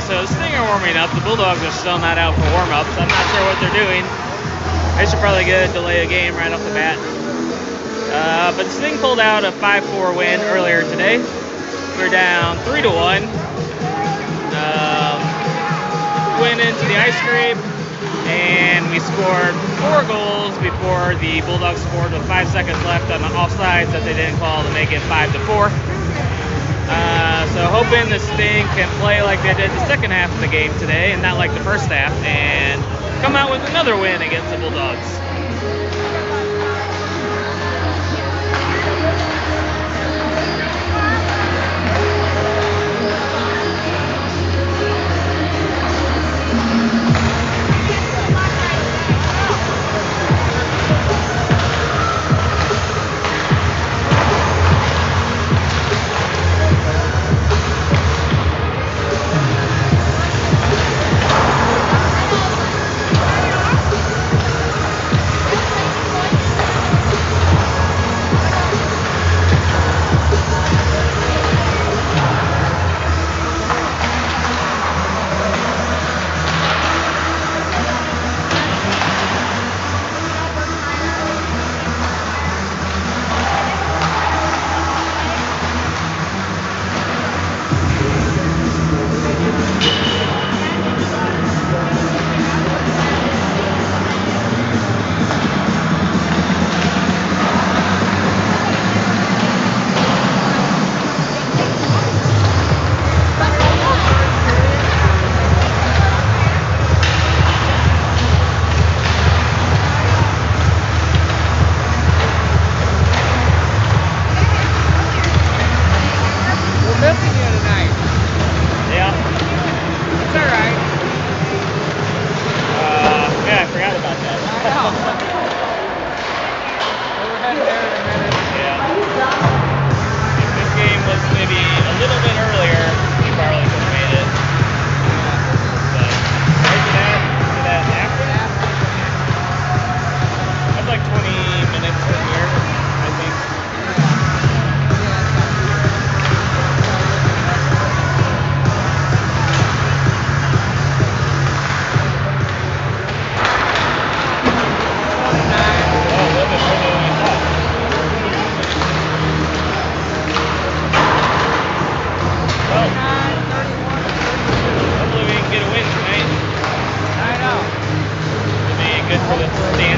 So Stinger warming up. The Bulldogs are still not out for warm-ups. I'm not sure what they're doing. They should probably get a delay a game right off the bat. But Sting pulled out a 5-4 win earlier today. We're down 3-1. Went into the ice scrape, and we scored 4 goals before the Bulldogs scored with 5 seconds left on the offsides that they didn't call to make it 5-4. So hoping the Sting can play like they did the second half of the game today and not like the first half and come out with another win against the Bulldogs.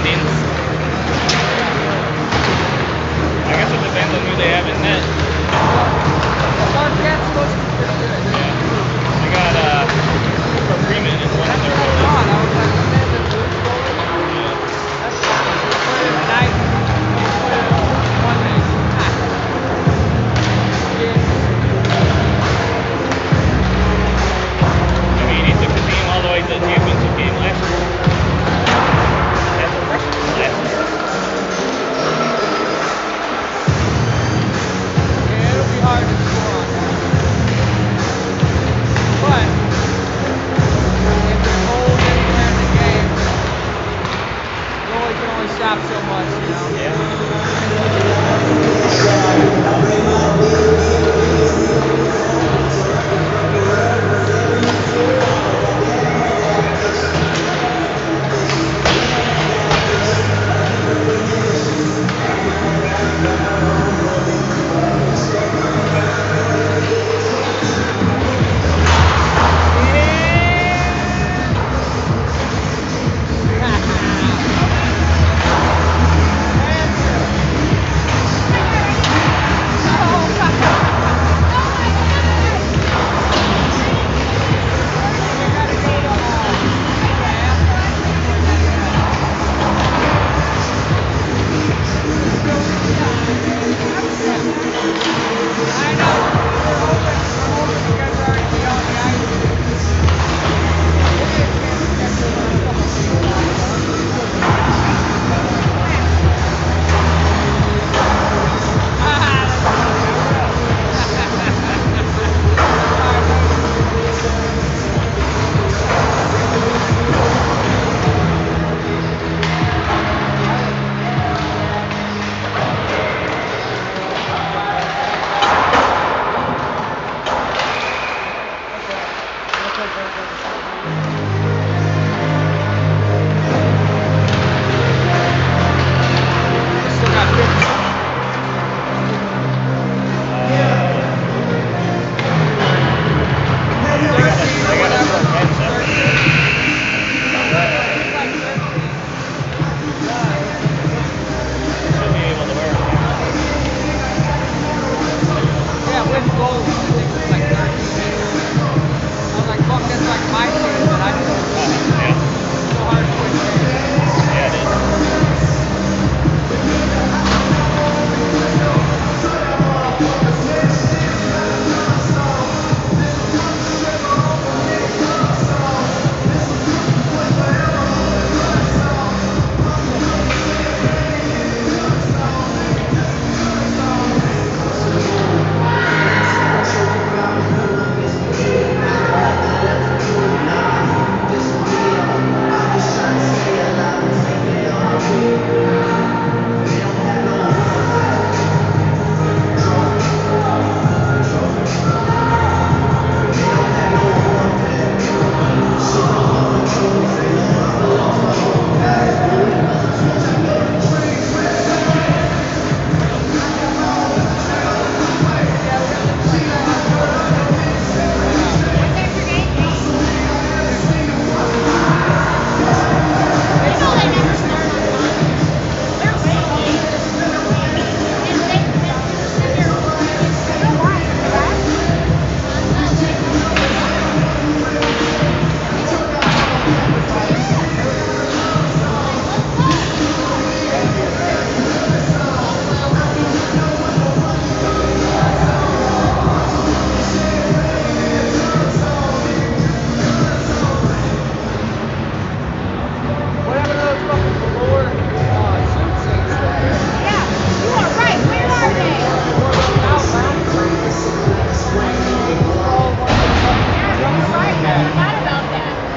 Philippines. I guess it depends on who they have in net. Marquette's supposed to be pretty good. Yeah. They got Cooper Freeman in one of their goals. I was like, man, the Blues goalie? Yeah. That's fine. We put it tonight. We put it one day. I mean, he took the team all the way to the championship game last year. As a freshman last year. Yeah, it'll be hard to score on that. But if they're cold anywhere in the game, goalie can only stop so much, you know?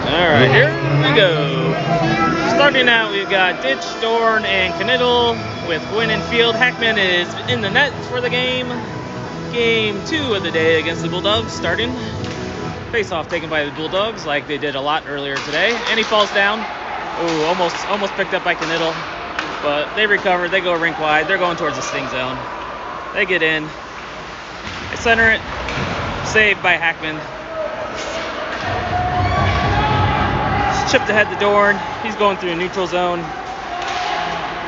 Alright, here we go. Starting out, we've got Ditch, Dorn, and Knittel with Gwynn and Field. Hackman is in the net for the game. Game 2 of the day against the Bulldogs starting. Face-off taken by the Bulldogs like they did a lot earlier today. And he falls down. Ooh, almost picked up by Knittel. But they recover. They go rink wide. They're going towards the sting zone. They get in. They center it. Saved by Hackman. Chipped ahead to Dorn. He's going through a neutral zone.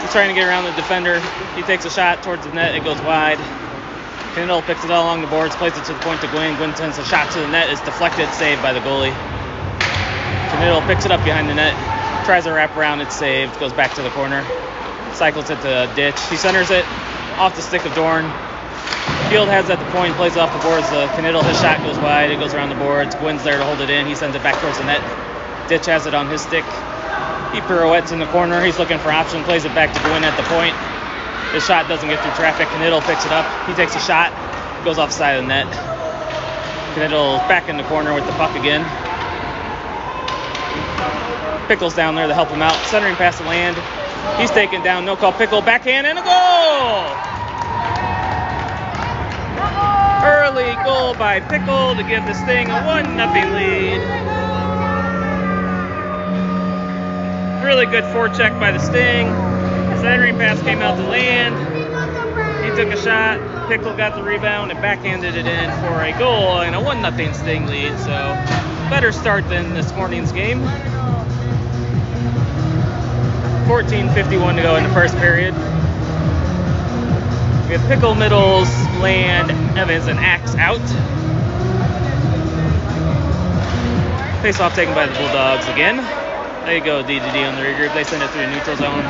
He's trying to get around the defender. He takes a shot towards the net. It goes wide. Knittel picks it all along the boards, plays it to the point to Gwynn. Gwynn sends a shot to the net. It's deflected, saved by the goalie. Knittel picks it up behind the net, tries to wrap around. It's saved. Goes back to the corner. Cycles it to Ditch. He centers it off the stick of Dorn. Field has it at the point, plays it off the boards. Knittel, his shot goes wide. It goes around the boards. Gwynn's there to hold it in. He sends it back towards the net. Ditch has it on his stick. He pirouettes in the corner. He's looking for option. Plays it back to Gwynn at the point. His shot doesn't get through traffic. Knittel picks it up. He takes a shot. Goes off the side of the net. Knittel back in the corner with the puck again. Pickle's down there to help him out. Centering past the land. He's taken down. No call. Pickle backhand and a goal! Early goal by Pickle to give the Sting a 1-0 lead. Really good forecheck by the Sting. Centering pass came out to land. He took a shot. Pickle got the rebound and backhanded it in for a goal and a 1-0 Sting lead. So better start than this morning's game. 14:51 to go in the first period. We have Pickle, Middles, Land, Evans, and Axe out. Face-off taken by the Bulldogs again. There you go, D2D on the regroup. They send it through the neutral zone.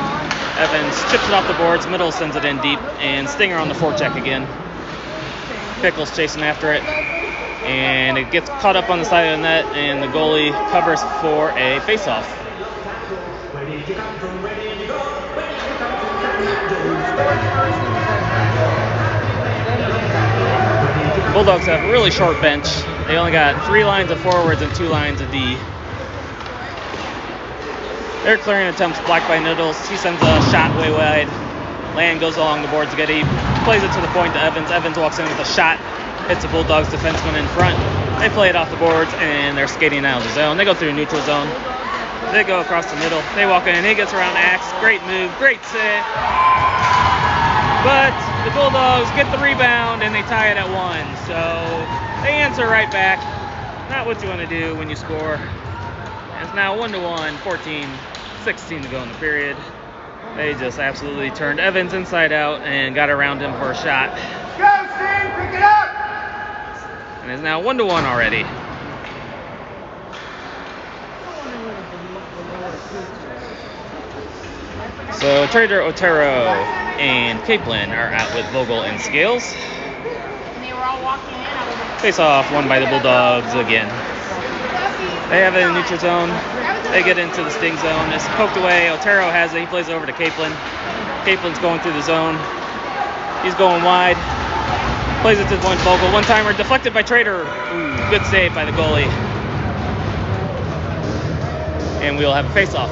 Evans chips it off the boards. Middle sends it in deep. And Stinger on the forecheck again. Pickle's chasing after it. And it gets caught up on the side of the net. And the goalie covers for a face-off. Bulldogs have a really short bench. They only got 3 lines of forwards and 2 lines of D. Their clearing attempts blocked by Niddles. He sends a shot way wide. Land goes along the boards to get it. Plays it to the point to Evans. Evans walks in with a shot. Hits the Bulldogs defenseman in front. They play it off the boards and they're skating out of the zone. They go through neutral zone. They go across the middle. They walk in. He gets around Axe. Great move. Great save. But the Bulldogs get the rebound and they tie it at 1. So they answer right back. Not what you want to do when you score. It's now 1-1, 14-16 to go in the period. They just absolutely turned Evans inside out and got around him for a shot. Go, Steve, pick it up! And it's now 1-1 already. So Trader, Otero, and Capelin are out with Vogel and Scales. And they were all walking in. Face off won by the Bulldogs again. They have it in the neutral zone. They get into the Sting zone. It's poked away. Otero has it. He plays over to Capelin. Caplin's going through the zone. He's going wide. Plays it to the point Vogel. One-timer deflected by Trader. Ooh, good save by the goalie. And we'll have a face-off.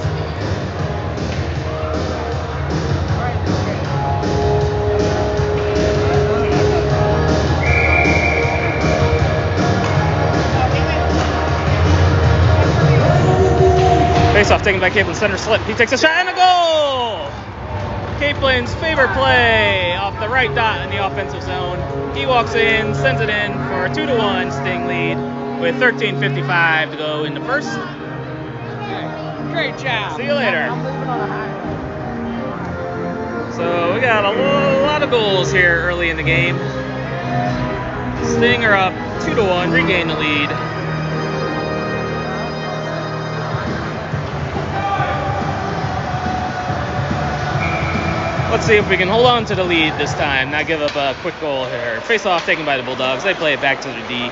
Face-off taken by Capelin, center slip. He takes a shot and a goal! Caplin's favorite play off the right dot in the offensive zone. He walks in, sends it in for a 2-1 Sting lead with 13:55 to go in the first. Great job. See you later. I'm moving on a high. So we got a lot of goals here early in the game. Sting are up 2-1, regain the lead. Let's see if we can hold on to the lead this time, not give up a quick goal here. Face-off taken by the Bulldogs. They play it back to the D.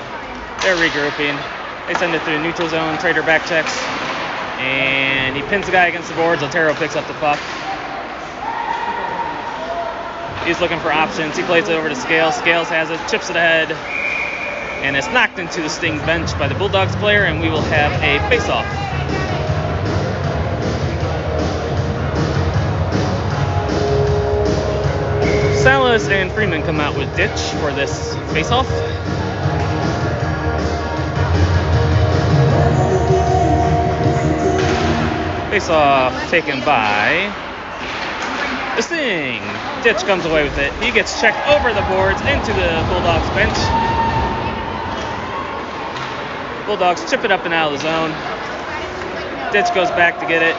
They're regrouping. They send it through neutral zone. Trader back checks. And he pins the guy against the boards. Otero picks up the puck. He's looking for options. He plays it over to Scales. Scales has it, chips it ahead. And it's knocked into the Sting bench by the Bulldogs player, and we will have a face-off. Salas and Freeman come out with Ditch for this face-off. Face-off taken by the Sting. Ditch comes away with it. He gets checked over the boards into the Bulldogs bench. Bulldogs chip it up and out of the zone. Ditch goes back to get it.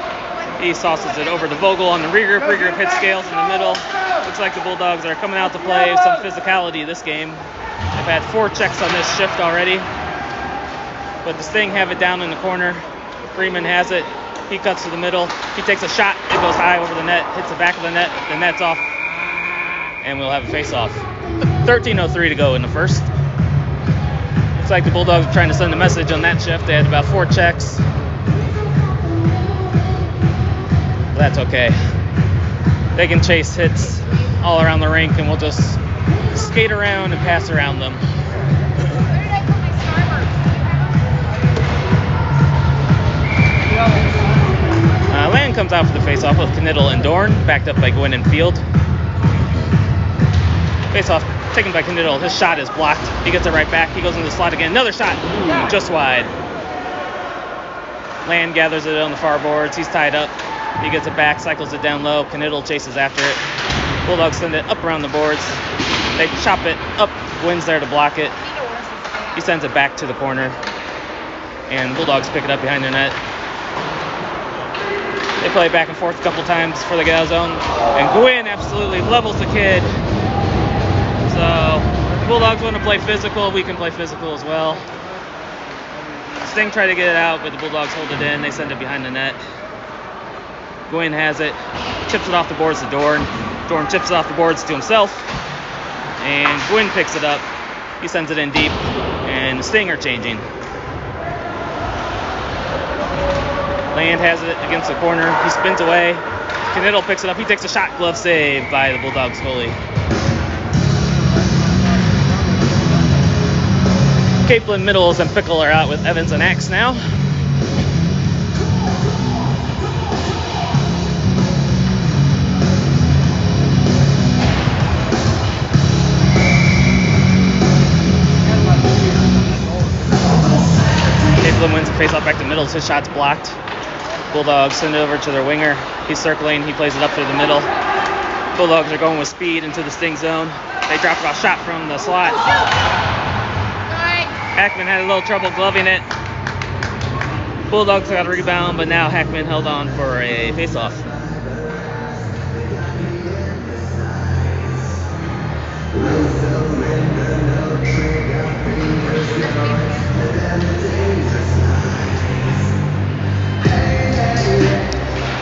He sauces it over to Vogel on the regroup. Regroup hits Scales in the middle. Looks like the Bulldogs are coming out to play some physicality this game. They've had 4 checks on this shift already. But the Sting have it down in the corner. Freeman has it. He cuts to the middle. He takes a shot. It goes high over the net. Hits the back of the net. The net's off. And we'll have a face-off. 13:03 to go in the first. Looks like the Bulldogs are trying to send a message on that shift. They had about 4 checks. That's okay. They can chase hits all around the rink, and we'll just skate around and pass around them. Land comes out for the face-off with Knittel and Dorn, backed up by Gwynn and Field. Face-off taken by Knittel. His shot is blocked. He gets it right back. He goes into the slot again. Another shot. Ooh, just wide. Land gathers it on the far boards. He's tied up. He gets it back, cycles it down low. Knittel chases after it. Bulldogs send it up around the boards. They chop it up. Wynn's there to block it. He sends it back to the corner. And Bulldogs pick it up behind the net. They play back and forth a couple times before they get out of zone. And Gwynn absolutely levels the kid. So, the Bulldogs want to play physical. We can play physical as well. Sting tried to get it out, but the Bulldogs hold it in. They send it behind the net. Gwynn has it, chips it off the boards to Dorn. Dorn chips it off the boards to himself, and Gwynn picks it up. He sends it in deep, and the Sting are changing. Land has it against the corner. He spins away. Knittel picks it up. He takes a shot. Glove save by the Bulldogs goalie. Capelin, Middles, and Pickle are out with Evans and Axe now. Capelin wins the face-off back to Middles. His shot's blocked. Bulldogs send it over to their winger. He's circling. He plays it up through the middle. Bulldogs are going with speed into the Sting zone. They drop a shot from the slot. Hackman had a little trouble gloving it. Bulldogs got a rebound, but now Hackman held on for a face-off.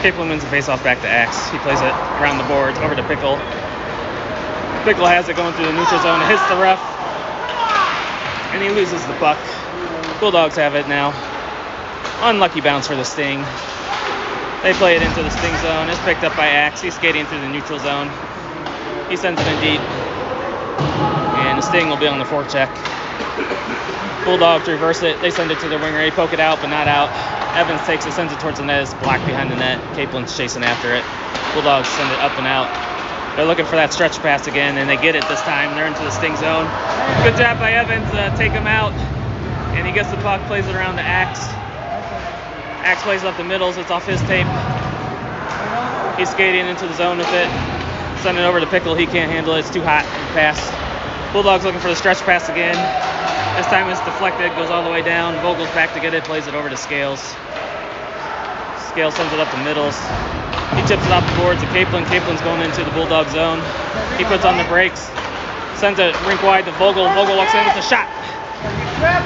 Capelin wins the face-off back to Axe. He plays it around the boards, over to Pickle. Pickle has it going through the neutral zone. It hits the rough, and he loses the puck. Bulldogs have it now. Unlucky bounce for the Sting. They play it into the Sting zone. It's picked up by Axe. He's skating through the neutral zone. He sends it in deep, and the Sting will be on the forecheck. Bulldogs reverse it. They send it to the winger. They poke it out, but not out. Evans takes it, sends it towards the net. It's blocked behind the net. Caplin's chasing after it. Bulldogs send it up and out. They're looking for that stretch pass again, and they get it this time. They're into the Sting zone. Good job by Evans to take him out. And he gets the puck, plays it around to Axe. Axe plays up the Middles. It's off his tape. He's skating into the zone with it. Send it over to Pickle. He can't handle it. It's too hot. Pass. Bulldogs looking for the stretch pass again. This time it's deflected, goes all the way down. Vogel's back to get it, plays it over to Scales. Scales sends it up to Middles. He chips it off the boards to Caplin. Caplin's going into the Bulldog zone. He puts on the brakes, sends it rink wide to Vogel. Vogel walks in with a shot.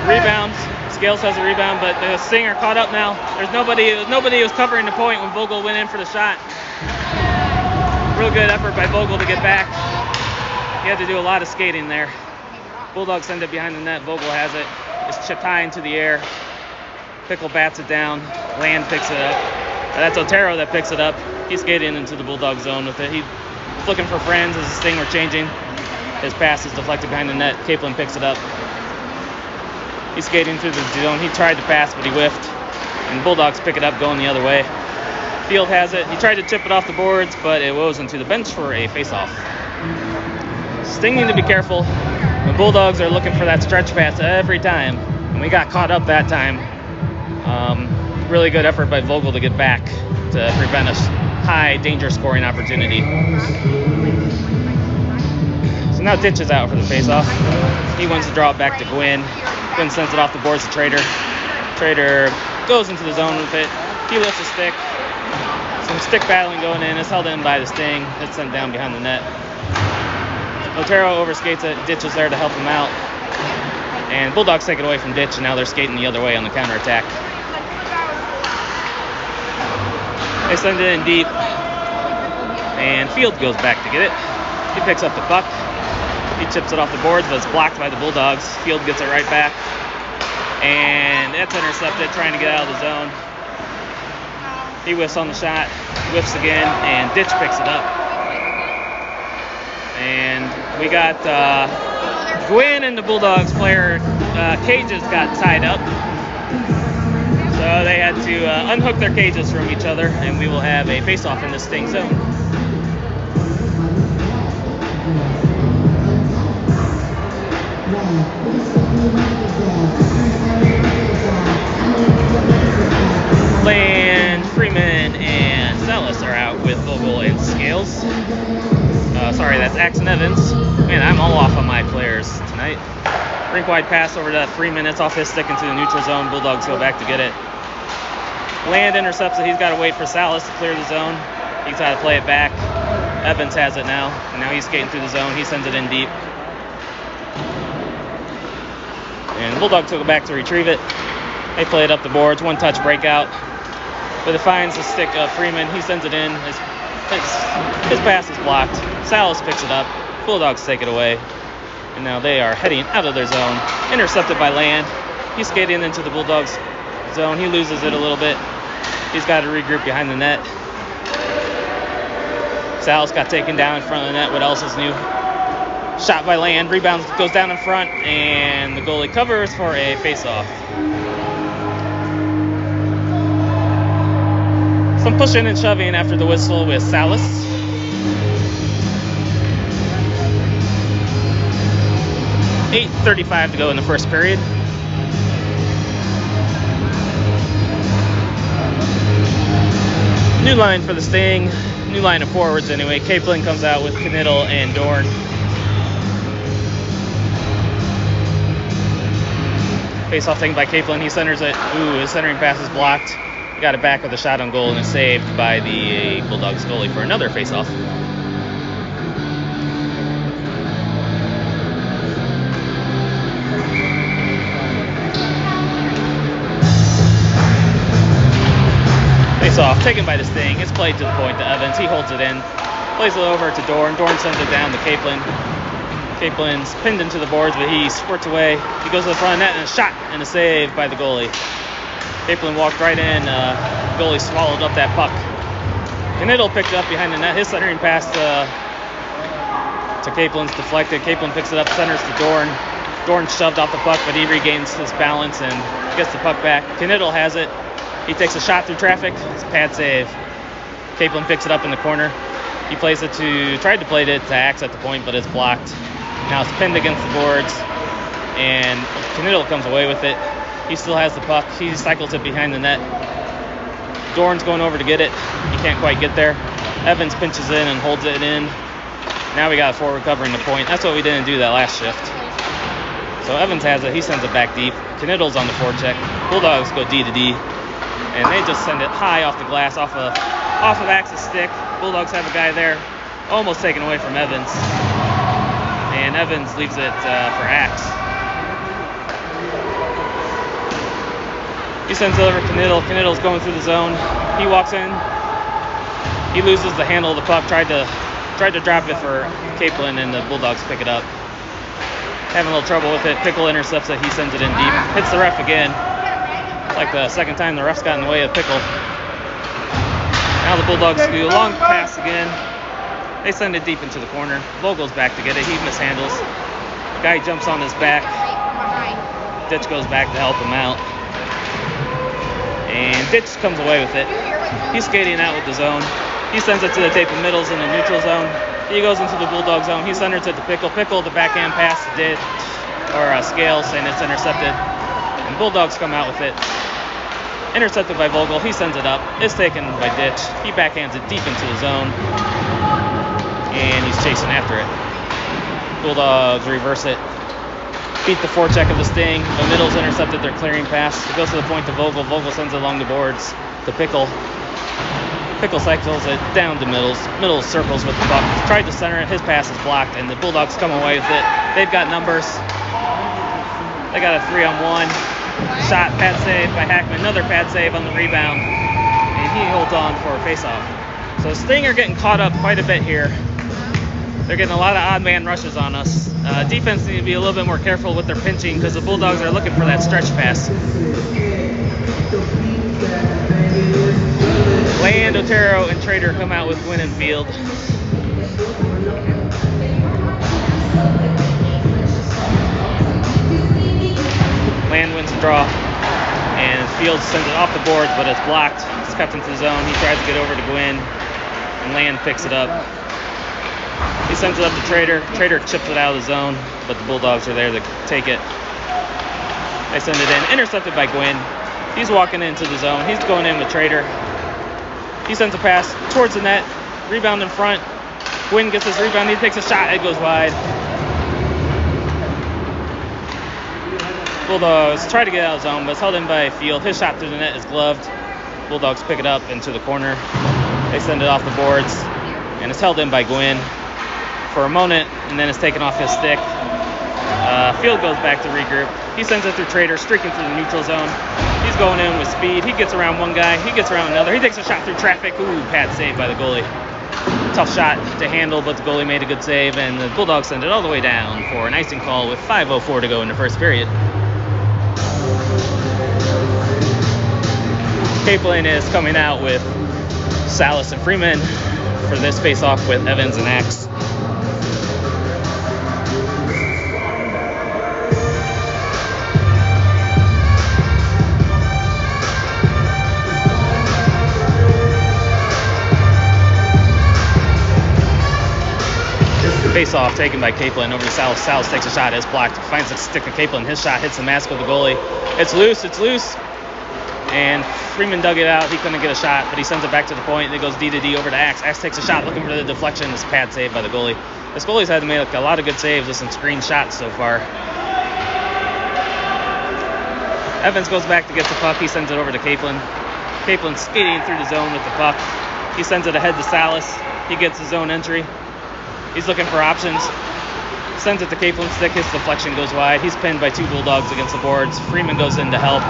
Rebounds. Scales has a rebound, but the Stinger caught up now. There's nobody who was covering the point when Vogel went in for the shot. Real good effort by Vogel to get back. He had to do a lot of skating there. Bulldogs send it behind the net. Vogel has it. It's chipped high into the air. Pickle bats it down. Land picks it up. That's Otero that picks it up. He's skating into the Bulldog zone with it. He's looking for friends as the Sting were changing. His pass is deflected behind the net. Caplin picks it up. He's skating through the zone. He tried to pass, but he whiffed. And Bulldogs pick it up going the other way. Field has it. He tried to chip it off the boards, but it goes into the bench for a face-off. Sting need to be careful. The Bulldogs are looking for that stretch pass every time, and we got caught up that time. Really good effort by Vogel to get back to prevent a high danger scoring opportunity. So now Ditch is out for the face-off. He wants to draw it back to Gwynn. Gwynn sends it off the boards to Trader. Trader goes into the zone with it. He lifts a stick. Some stick battling going in. It's held in by the Sting. It's sent down behind the net. Otero overskates it. Ditch is there to help him out. And Bulldogs take it away from Ditch, and now they're skating the other way on the counterattack. They send it in deep. And Field goes back to get it. He picks up the puck. He chips it off the boards, but it's blocked by the Bulldogs. Field gets it right back. And that's intercepted, trying to get out of the zone. He whiffs on the shot, whiffs again, and Ditch picks it up. And we got Gwynn and the Bulldogs player cages got tied up. So they had to unhook their cages from each other, and we will have a face-off in the Sting zone. Land, Freeman, and Salas are out with Vogel and Scales. Sorry, that's Axe and Evans. Man, I'm all off on my players tonight. Rink-wide pass over to Freeman. It's off his stick into the neutral zone. Bulldogs go back to get it. Land intercepts it. He's got to wait for Salas to clear the zone. He's got to play it back. Evans has it now. And now he's skating through the zone. He sends it in deep. And the Bulldogs took it back to retrieve it. They play it up the boards. One-touch breakout. But it finds the stick of Freeman. He sends it in. His pass is blocked. Salas picks it up. Bulldogs take it away. And now they are heading out of their zone. Intercepted by Land. He's skating into the Bulldogs zone. He loses it a little bit. He's got to regroup behind the net. Salas got taken down in front of the net. What else is new? Shot by Land. Rebound goes down in front. And the goalie covers for a face-off. Some pushing and shoving after the whistle with Salas. .8:35 to go in the first period. New line for the Sting. New line of forwards anyway. Kaplan comes out with Knittel and Dorn. Face-off taken by Kaplan. He centers it. Ooh, his centering pass is blocked. He got it back with a shot on goal and is saved by the Bulldogs goalie for another face-off. Face-off taken by the Sting. It's played to the point to Evans. He holds it in. Plays it over to Dorn. Dorn sends it down to Kaplan. Kaplan's pinned into the boards, but he squirts away. He goes to the front of the net and a shot and a save by the goalie. Kaplan walked right in. Goalie swallowed up that puck. Knittel picked it up behind the net. His centering pass to Kaplan's deflected. Kaplan picks it up, centers to Dorn. Dorn shoved off the puck, but he regains his balance and gets the puck back. Knittel has it. He takes a shot through traffic. It's a pad save. Kaplan picks it up in the corner. He plays it tried to play it to Axe at the point, but it's blocked. Now it's pinned against the boards, and Knittel comes away with it. He still has the puck. He cycles it behind the net. Dorn's going over to get it. He can't quite get there. Evans pinches in and holds it in. Now we got a forward covering the point. That's what we didn't do that last shift. So Evans has it. He sends it back deep. Knittel's on the forecheck. Bulldogs go D to D. And they just send it high off the glass, off of Axe's stick. Bulldogs have a guy there, almost taken away from Evans. And Evans leaves it for Axe. He sends it over to Knittel. Knittel's going through the zone. He walks in. He loses the handle of the puck. Tried to drop it for Kaplan, and the Bulldogs pick it up. Having a little trouble with it. Pickle intercepts it. He sends it in deep. Hits the ref again. It's like the second time the ref's got in the way of Pickle. Now the Bulldogs do a long pass again. They send it deep into the corner. Vogel's back to get it. He mishandles. Guy jumps on his back. Ditch goes back to help him out. And Ditch comes away with it. He's skating out with the zone. He sends it to the tape of middles in the neutral zone. He goes into the Bulldog zone. He centers it to Pickle. Pickle, the backhand pass to Ditch, or Scales, and it's intercepted. And Bulldogs come out with it. Intercepted by Vogel. He sends it up. It's taken by Ditch. He backhands it deep into the zone. And he's chasing after it. Bulldogs reverse it. Beat the forecheck of the Sting. The middle's intercepted their clearing pass. It goes to the point to Vogel. Vogel sends it along the boards to Pickle. Pickle cycles it down to middle circles with the puck. Tried to center it, his pass is blocked, and the Bulldogs come away with it. They've got numbers. They got a 3-on-1 shot, pad save by Hackman, another pad save on the rebound, and he holds on for a face-off. So Sting are getting caught up quite a bit here. They're getting a lot of odd man rushes on us. Defense needs to be a little bit more careful with their pinching because the Bulldogs are looking for that stretch pass. Land, Otero, and Trader come out with Gwynn and Field. Land wins the draw, and Field sends it off the boards, but it's blocked. It's kept into the zone. He tries to get over to Gwynn, and Land picks it up. He sends it up to Trader. Trader chips it out of the zone, but the Bulldogs are there to take it. They send it in, intercepted by Gwynn. He's walking into the zone. He's going in with Trader. He sends a pass towards the net. Rebound in front. Gwynn gets his rebound. He takes a shot. It goes wide. Bulldogs try to get out of the zone, but it's held in by Field. His shot through the net is gloved. Bulldogs pick it up into the corner. They send it off the boards, and it's held in by Gwynn for a moment, and then it's taken off his stick. Field goes back to regroup. He sends it through Trader, streaking through the neutral zone. He's going in with speed. He gets around one guy. He gets around another. He takes a shot through traffic. Ooh, pad save by the goalie. Tough shot to handle, but the goalie made a good save, and the Bulldogs send it all the way down for an icing call with 5:04 to go in the first period. Capelin is coming out with Salas and Freeman for this face-off with Evans and Axe. Face-off taken by Capelin over to Salas. Salas takes a shot, it's blocked, finds the stick of Capelin. His shot hits the mask of the goalie. It's loose. And Freeman dug it out. He couldn't get a shot, but he sends it back to the point. And it goes D to D over to Axe. Axe takes a shot looking for the deflection. It's pad save by the goalie. This goalie's had to make a lot of good saves with some screen shots so far. Evans goes back to get the puck. He sends it over to Capelin. Capelin skating through the zone with the puck. He sends it ahead to Salas. He gets his zone entry. He's looking for options. Sends it to Capelin. Stick. His deflection goes wide. He's pinned by two Bulldogs against the boards. Freeman goes in to help.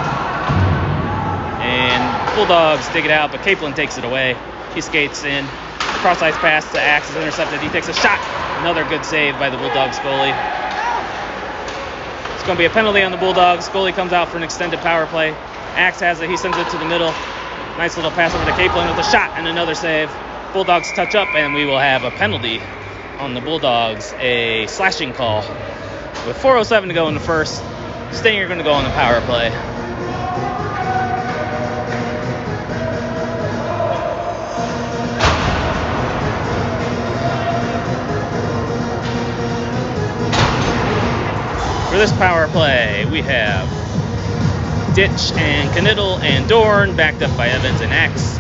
And Bulldogs dig it out, but Capelin takes it away. He skates in. Cross-ice pass to Axe is intercepted. He takes a shot. Another good save by the Bulldogs goalie. It's going to be a penalty on the Bulldogs. Goalie comes out for an extended power play. Axe has it. He sends it to the middle. Nice little pass over to Capelin with a shot and another save. Bulldogs touch up, and we will have a penalty on the Bulldogs, a slashing call. With 4:07 to go in the first, Stinger going to go on the power play. For this power play, we have Ditch and Knittel and Dorn, backed up by Evans and Axe.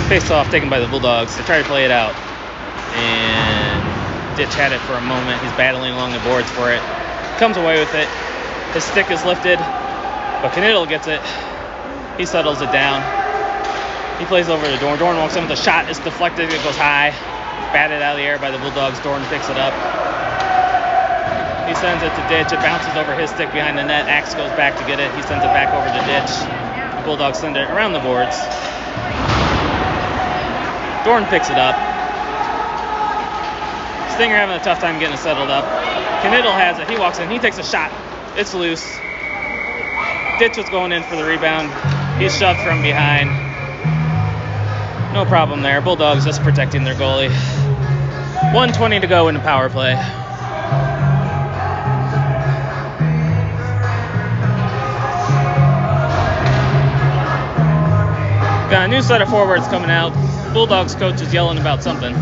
Face-off taken by the Bulldogs. They try to play it out. And Ditch had it for a moment. He's battling along the boards for it. Comes away with it. His stick is lifted, but Knittel gets it. He settles it down. He plays over to Dorn. Dorn walks in with a shot. It's deflected. It goes high. Batted out of the air by the Bulldogs. Dorn picks it up. He sends it to Ditch. It bounces over his stick behind the net. Axe goes back to get it. He sends it back over to Ditch. The Bulldogs send it around the boards. Dorn picks it up. Stinger having a tough time getting it settled up. Knittel has it. He walks in. He takes a shot. It's loose. Ditch was going in for the rebound. He's shoved from behind. No problem there. Bulldogs just protecting their goalie. 1:20 to go in the power play. Got a new set of forwards coming out. Bulldogs coach is yelling about something.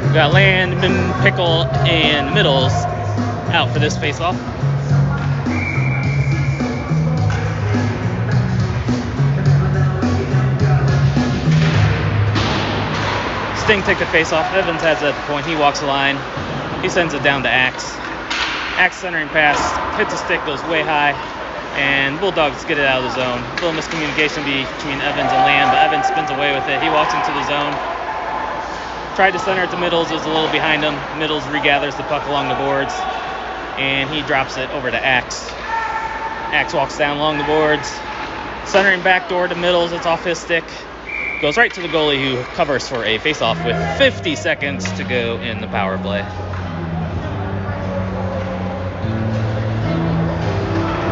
We got Landman, Pickle, and Middles out for this face-off. Sting take the face-off. Evans has it at the point. He walks the line. He sends it down to Axe. Axe centering pass, hits a stick, goes way high, and Bulldogs get it out of the zone. A little miscommunication between Evans and Lamb, but Evans spins away with it. He walks into the zone. Tried to center it to Middles, was a little behind him. Middles regathers the puck along the boards, and he drops it over to Axe. Axe walks down along the boards, centering backdoor to Middles. It's off his stick. Goes right to the goalie, who covers for a faceoff with 50 seconds to go in the power play.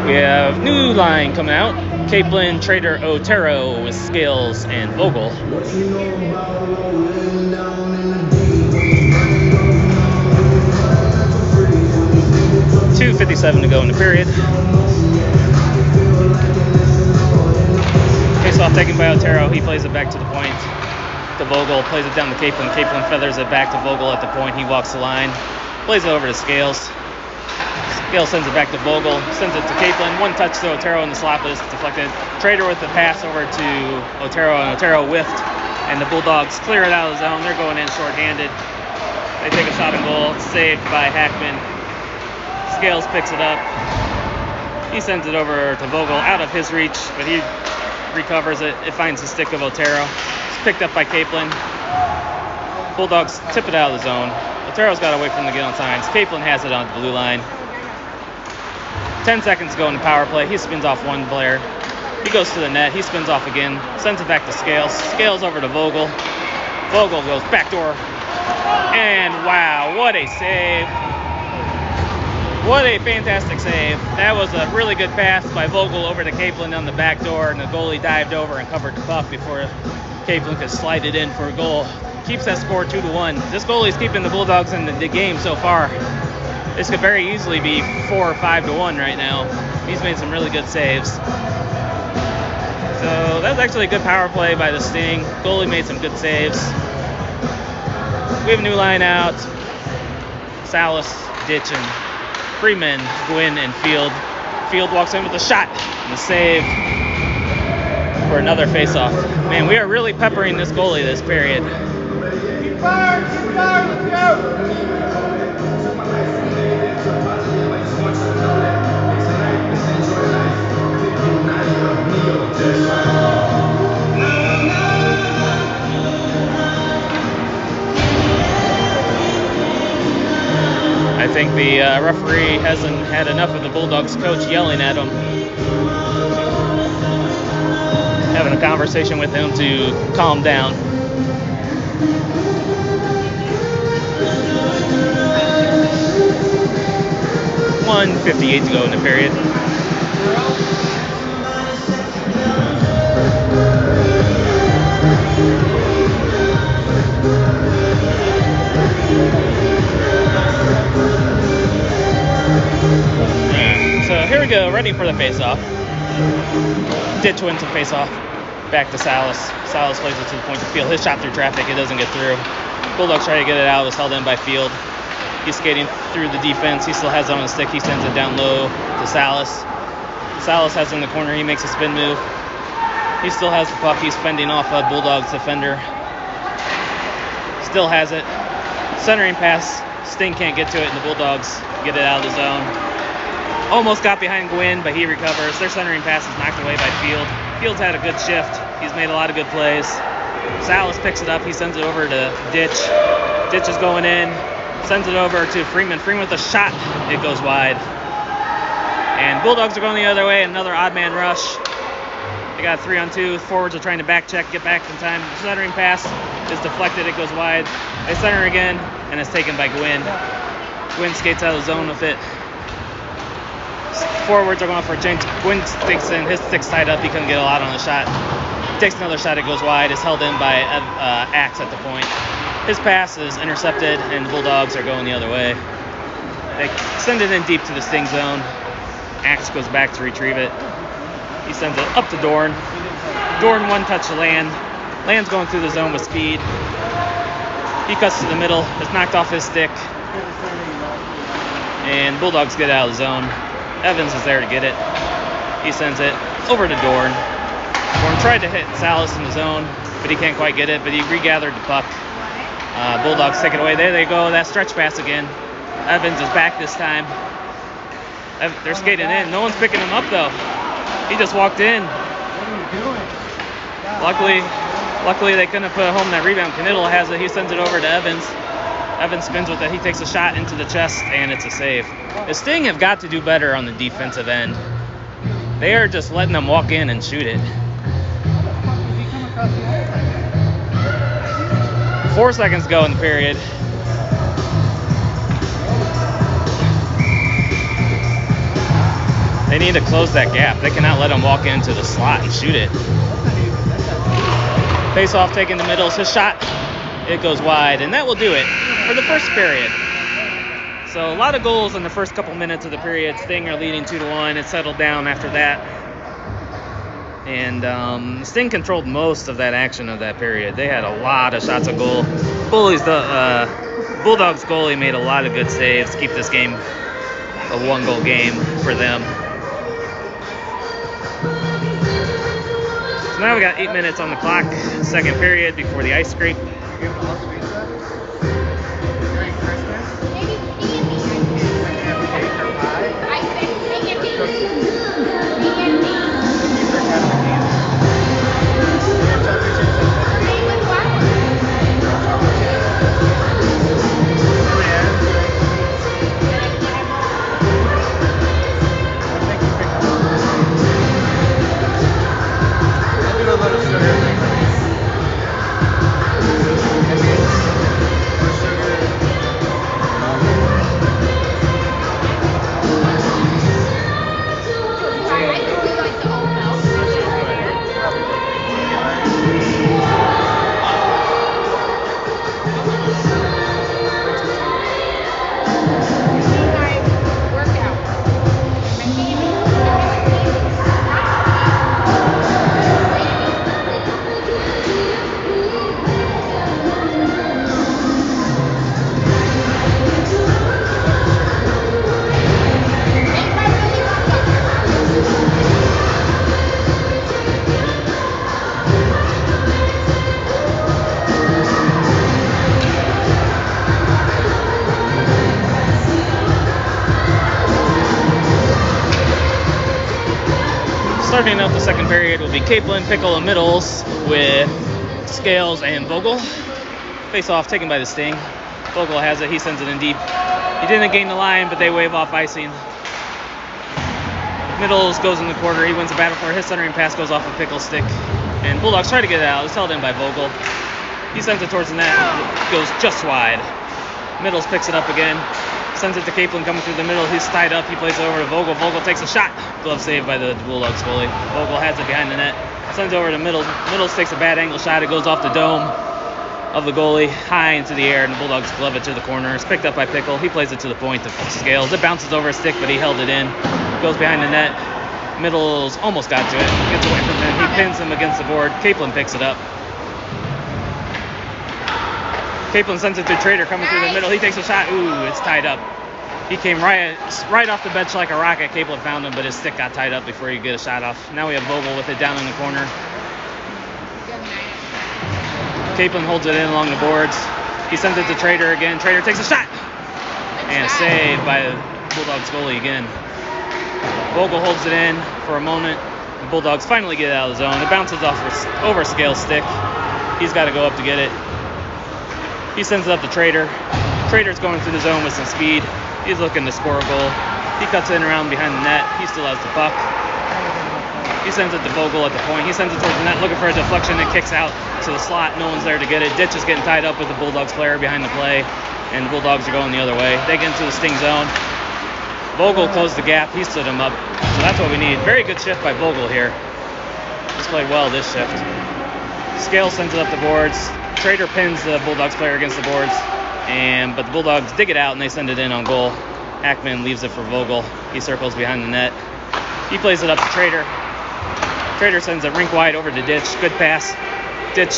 We have new line coming out. Capelin, Trader, Otero with Scales and Vogel. 2:57 to go in the period. Face-off taken by Otero. He plays it back to the point. To Vogel, plays it down to Capelin. Capelin feathers it back to Vogel at the point. He walks the line. Plays it over to Scales. Scales sends it back to Vogel. Sends it to Capelin. One touch to Otero in the slot, but it's deflected. Trader with the pass over to Otero, and Otero whiffed. And the Bulldogs clear it out of the zone. They're going in shorthanded. They take a shot on goal. It's saved by Hackman. Scales picks it up. He sends it over to Vogel out of his reach, but he recovers it. It finds the stick of Otero. It's picked up by Capelin. Bulldogs tip it out of the zone. Otero's got away from the get on signs. Capelin has it on the blue line. 10 seconds to go in the power play. He spins off one player. He goes to the net. He spins off again. Sends it back to Scales. Scales over to Vogel. Vogel goes backdoor. And wow, what a save. What a fantastic save. That was a really good pass by Vogel over to Capelin on the back door, and the goalie dived over and covered the puck before Capelin could slide it in for a goal. Keeps that score 2-1. This goalie's keeping the Bulldogs in the game so far. This could very easily be 4 or 5-1 right now. He's made some really good saves. So that was actually a good power play by the Sting. Goalie made some good saves. We have a new line out. Salas, Ditch, and Freeman, Gwynn, and Field. Field walks in with a shot and a save for another faceoff. Man, we are really peppering this goalie this period. Keep fired, let's go! I think the referee hasn't had enough of the Bulldogs coach yelling at him. Having a conversation with him to calm down. .158 to go in the period. So here we go, ready for the face-off. Ditch wins the face-off. Back to Salas. Salas plays it to the point to Field. His shot through traffic, it doesn't get through. Bulldogs try to get it out, it was held in by Field. He's skating through the defense. He still has it on the stick. He sends it down low to Salas. Salas has it in the corner. He makes a spin move. He still has the puck. He's fending off a Bulldogs defender. Still has it. Centering pass. Sting can't get to it, and the Bulldogs get it out of the zone. Almost got behind Gwynn, but he recovers. Their centering pass is knocked away by Field. Field's had a good shift. He's made a lot of good plays. Salas picks it up. He sends it over to Ditch. Ditch is going in. Sends it over to Freeman. Freeman with a shot. It goes wide. And Bulldogs are going the other way. Another odd man rush. They got a 3-on-2. Forwards are trying to back check, get back in time. The centering pass is deflected. It goes wide. They center again, and it's taken by Gwynn. Gwynn skates out of the zone with it. Forwards are going for a change. Gwynn sticks in. His stick's tied up. He couldn't get a lot on the shot. He takes another shot. It goes wide. It's held in by Axe at the point. His pass is intercepted, and the Bulldogs are going the other way. They send it in deep to the Sting zone. Axe goes back to retrieve it. He sends it up to Dorn. Dorn one touch to Land. Land's going through the zone with speed. He cuts to the middle. It's knocked off his stick. And Bulldogs get out of the zone. Evans is there to get it. He sends it over to Dorn. Dorn tried to hit Salas in the zone, but he can't quite get it. But he regathered the puck. Bulldogs take it away. There they go. That stretch pass again. Evans is back this time. They're skating in. No one's picking him up though. He just walked in. What are you doing? Luckily they couldn't put home that rebound. Knittel has it. He sends it over to Evans. Evans spins with it. He takes a shot into the chest, and it's a save. The Sting have got to do better on the defensive end. They are just letting them walk in and shoot it. 4 seconds go in the period. They need to close that gap. They cannot let him walk into the slot and shoot it. Face off, taking the middles. His shot, it goes wide, and that will do it for the first period. So a lot of goals in the first couple minutes of the period. Sting are leading 2-1. It settled down after that. And Sting controlled most of that action of that period. They had a lot of shots on goal. Bulldogs goalie made a lot of good saves to keep this game a 1-goal game for them. So now we got 8 minutes on the clock, second period before the ice scrape. Starting out the second period will be Kaplan, Pickle, and Middles with Scales and Vogel. Face off taken by the Sting. Vogel has it. He sends it in deep. He didn't gain the line, but they wave off icing. Middles goes in the quarter. He wins the battle for it. His centering pass goes off a Pickle stick. And Bulldogs try to get it out. It's held in by Vogel. He sends it towards the net. Goes just wide. Middles picks it up again. Sends it to Kaplan coming through the middle. He's tied up. He plays it over to Vogel. Vogel takes a shot. Glove saved by the Bulldogs goalie. Vogel has it behind the net. Sends it over to Middles. Middles takes a bad angle shot. It goes off the dome of the goalie high into the air, and the Bulldogs glove it to the corner. It's picked up by Pickle. He plays it to the point of Scales. It bounces over a stick, but he held it in. Goes behind the net. Middles almost got to it. Gets away from him. He pins him against the board. Kaplan picks it up. Kaplan sends it to Trader coming through the middle. He takes a shot. Ooh, it's tied up. He came right off the bench like a rocket. Kaplan found him, but his stick got tied up before he could get a shot off. Now we have Vogel with it down in the corner. Kaplan holds it in along the boards. He sends it to Trader again. Trader takes a shot. And a save by the Bulldogs goalie again. Vogel holds it in for a moment. The Bulldogs finally get it out of the zone. It bounces off over Scales' stick. He's got to go up to get it. He sends it up to Trader. Trader's going through the zone with some speed. He's looking to score a goal. He cuts in around behind the net. He still has the puck. He sends it to Vogel at the point. He sends it towards the net looking for a deflection. It kicks out to the slot. No one's there to get it. Ditch is getting tied up with the Bulldogs player behind the play, and the Bulldogs are going the other way. They get into the Sting zone. Vogel closed the gap. He stood him up. So that's what we need. Very good shift by Vogel here. He's played well this shift. Scales sends it up the boards. Trader pins the Bulldogs player against the boards, but the Bulldogs dig it out and they send it in on goal. Ackman leaves it for Vogel. He circles behind the net. He plays it up to Trader. Trader sends it rink wide over to Ditch. Good pass. Ditch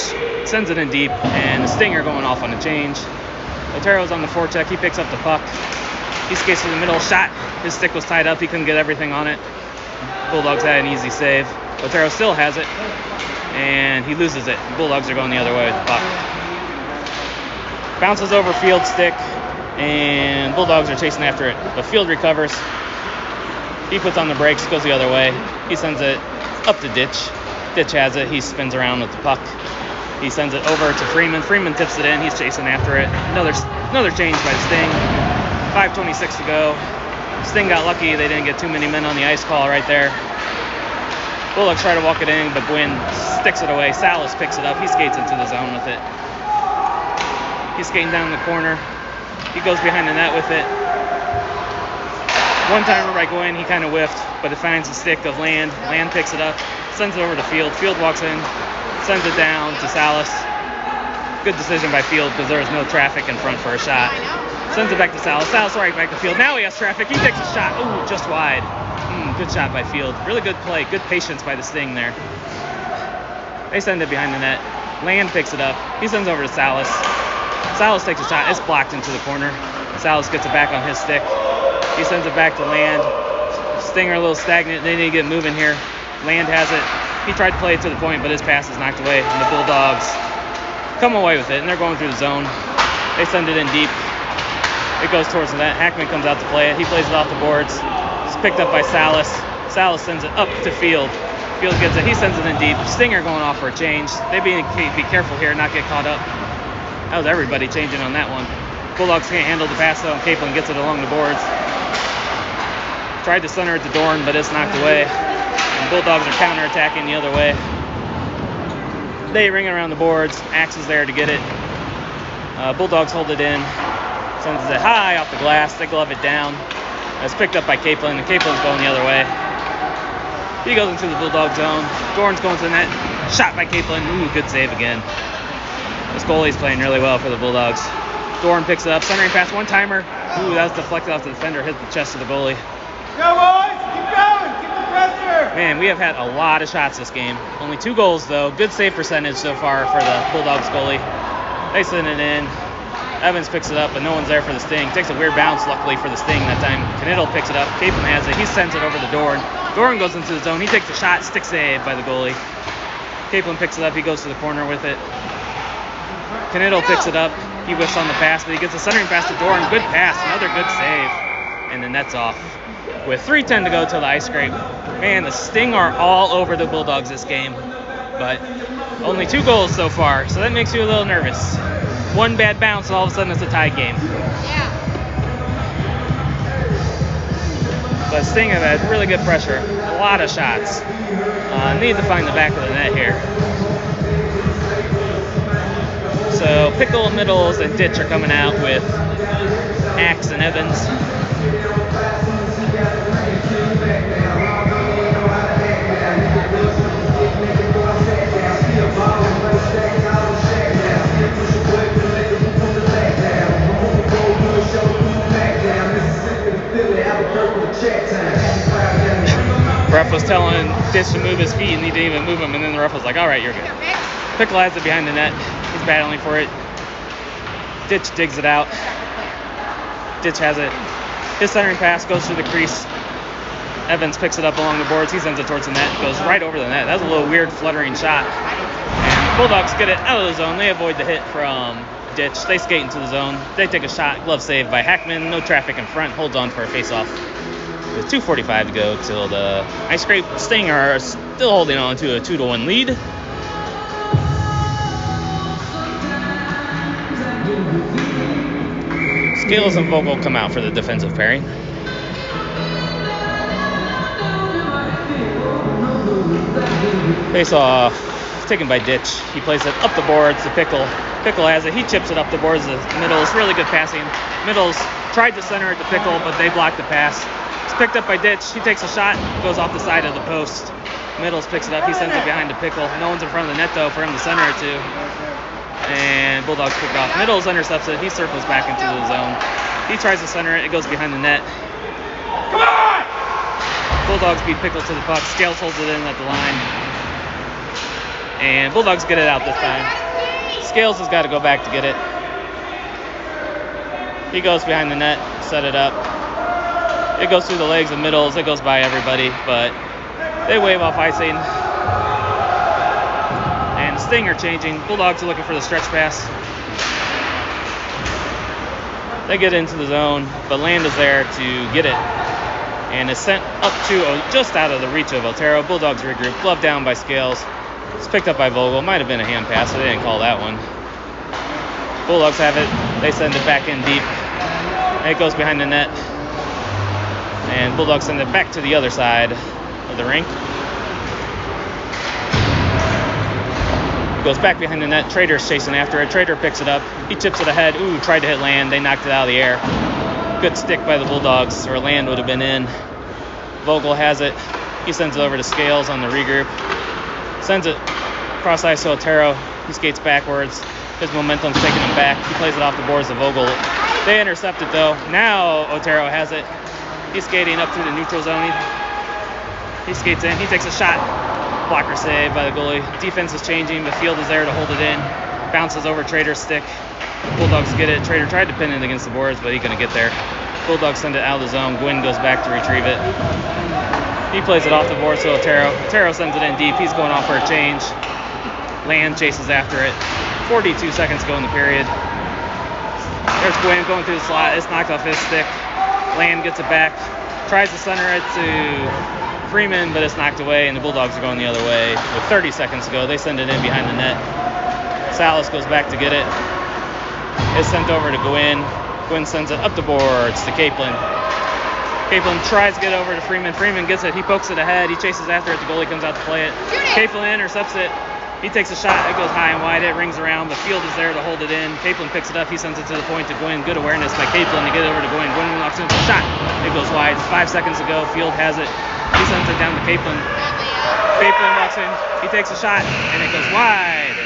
sends it in deep, and the Stinger going off on a change. Otero's on the forecheck. He picks up the puck. He skates to the middle. Shot. His stick was tied up. He couldn't get everything on it. Bulldogs had an easy save. Otero still has it, and he loses it. The Bulldogs are going the other way with the puck. Bounces over field stick, and Bulldogs are chasing after it, but Field recovers. He puts on the brakes, goes the other way. He sends it up to Ditch. Ditch has it. He spins around with the puck. He sends it over to Freeman. Freeman tips it in. He's chasing after it. Another change by the Sting. 5:26 to go. Sting got lucky. They didn't get too many men on the ice call right there. Bulldogs try to walk it in, but Gwynn sticks it away. Salas picks it up. He skates into the zone with it. He's skating down the corner. He goes behind the net with it. One timer by Gwynn. He kind of whiffed, but it finds the stick of Land. Land picks it up, sends it over to Field. Field walks in, sends it down to Salas. Good decision by Field because there was no traffic in front for a shot. Sends it back to Salas. Salas right back to Field. Now he has traffic. He takes a shot. Ooh, just wide. Good shot by Field. Really good play. Good patience by the Sting there. They send it behind the net. Land picks it up. He sends over to Salas. Salas takes a shot. It's blocked into the corner. Salas gets it back on his stick. He sends it back to Land. Sting are a little stagnant. They need to get moving here. Land has it. He tried to play it to the point, but his pass is knocked away. And the Bulldogs come away with it, and they're going through the zone. They send it in deep. It goes towards the net. Hackman comes out to play it. He plays it off the boards. It's picked up by Salas. Salas sends it up to Field. Field gets it. He sends it in deep. Stinger going off for a change. They be careful here, not get caught up. That was everybody changing on that one. Bulldogs can't handle the pass though, and Capelin gets it along the boards. Tried to center it to Dorn, but it's knocked away. And Bulldogs are counterattacking the other way. They ring it around the boards. Axe is there to get it. Bulldogs hold it in. Sends it high off the glass. They glove it down. It's picked up by Capelin, and Caplin's going the other way. He goes into the Bulldog zone. Dorn's going to the net. Shot by Capelin. Ooh, good save again. This goalie's playing really well for the Bulldogs. Dorn picks it up. Centering pass, one-timer. Ooh, that was deflected off the defender. Hit the chest of the goalie. Go, boys! Keep going! Keep the pressure! Man, we have had a lot of shots this game. Only 2 goals, though. Good save percentage so far for the Bulldogs goalie. They send it in. Evans picks it up, but no one's there for the Sting. Takes a weird bounce, luckily, for the Sting that time. Knittel picks it up. Capelin has it. He sends it over to Dorn. Dorn goes into the zone. He takes a shot. Stick save by the goalie. Capelin picks it up. He goes to the corner with it. Knittel picks it up. He whiffs on the pass, but he gets a centering pass to Dorn. Good pass. Another good save. And the net's off. With 3:10 to go till the ice scrape. Man, the Sting are all over the Bulldogs this game. But only 2 goals so far, so that makes you a little nervous. One bad bounce, and all of a sudden it's a tie game. Yeah. But Sting have had really good pressure. A lot of shots. Need to find the back of the net here. So Pickle, Middles, and Ditch are coming out with Axe and Evans. Ref was telling Ditch to move his feet, and he didn't even move them, and then the ref was like, all right, you're good. Pickle has it behind the net. He's battling for it. Ditch digs it out. Ditch has it. His centering pass goes through the crease. Evans picks it up along the boards. He sends it towards the net. Goes right over the net. That was a little weird fluttering shot. And Bulldogs get it out of the zone. They avoid the hit from Ditch. They skate into the zone. They take a shot. Glove saved by Hackman. No traffic in front. Holds on for a face-off. With 2:45 to go till the ice scrape. Sting are still holding on to a 2-1 lead. Scales and Vogel come out for the defensive pairing. Face off taken by Ditch. He plays it up the boards to Pickle. Pickle has it. He chips it up the boards to Middles. Really good passing. Middles tried to center it to Pickle, but they blocked the pass. It's picked up by Ditch. He takes a shot, goes off the side of the post. Middles picks it up. He sends it behind to Pickle. No one's in front of the net, though, for him to center it to. And Bulldogs pick it off. Middles intercepts it. He circles back into the zone. He tries to center it. It goes behind the net. Come on! Bulldogs beat Pickle to the puck. Scales holds it in at the line. And Bulldogs get it out this time. Scales has got to go back to get it. He goes behind the net, set it up. It goes through the legs of Middles. It goes by everybody, but they wave off icing. And Sting are changing. Bulldogs are looking for the stretch pass. They get into the zone, but Land is there to get it. And is sent up to just out of the reach of Otero. Bulldogs regroup, glove down by Scales. It's picked up by Vogel. Might have been a hand pass, so they didn't call that one. Bulldogs have it. They send it back in deep. And it goes behind the net. And Bulldogs send it back to the other side of the rink. It goes back behind the net. Trader's chasing after it. Trader picks it up. He chips it ahead. Ooh, tried to hit Land. They knocked it out of the air. Good stick by the Bulldogs, or Land would have been in. Vogel has it. He sends it over to Scales on the regroup. Sends it cross ice to Otero. He skates backwards. His momentum's taking him back. He plays it off the boards to Vogel. They intercept it though. Now Otero has it. He's skating up through the neutral zone. He skates in. He takes a shot. Blocker save by the goalie. Defense is changing. The field is there to hold it in. Bounces over Trader's stick. Bulldogs get it. Trader tried to pin it against the boards, but he couldn't get there. Bulldogs send it out of the zone. Gwynn goes back to retrieve it. He plays it off the boards to Otero. Otero sends it in deep. He's going off for a change. Land chases after it. 42 seconds go in the period. There's Gwynn going through the slot. It's knocked off his stick. Land gets it back. Tries to center it to Freeman, but it's knocked away, and the Bulldogs are going the other way. With 30 seconds to go, they send it in behind the net. Salas goes back to get it. It's sent over to Gwynn. Gwynn sends it up the boards to Capelin. Capelin tries to get over to Freeman. Freeman gets it. He pokes it ahead. He chases after it. The goalie comes out to play it. Capelin intercepts it. He takes a shot. It goes high and wide. It rings around. The field is there to hold it in. Capelin picks it up. He sends it to the point to Gwynn. Good awareness by Capelin to get it over to Gwynn. Gwynn knocks in for a shot. It goes wide. 5 seconds to go. Field has it. He sends it down to Capelin. Capelin walks in. He takes a shot, and it goes wide.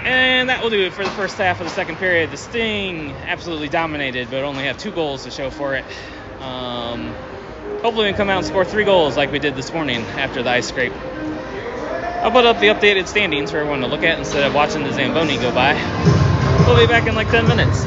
And that will do it for the first half of the second period. The Sting absolutely dominated, but only have 2 goals to show for it. Hopefully we can come out and score 3 goals like we did this morning after the ice scrape. I'll put up the updated standings for everyone to look at instead of watching the Zamboni go by. We'll be back in like 10 minutes.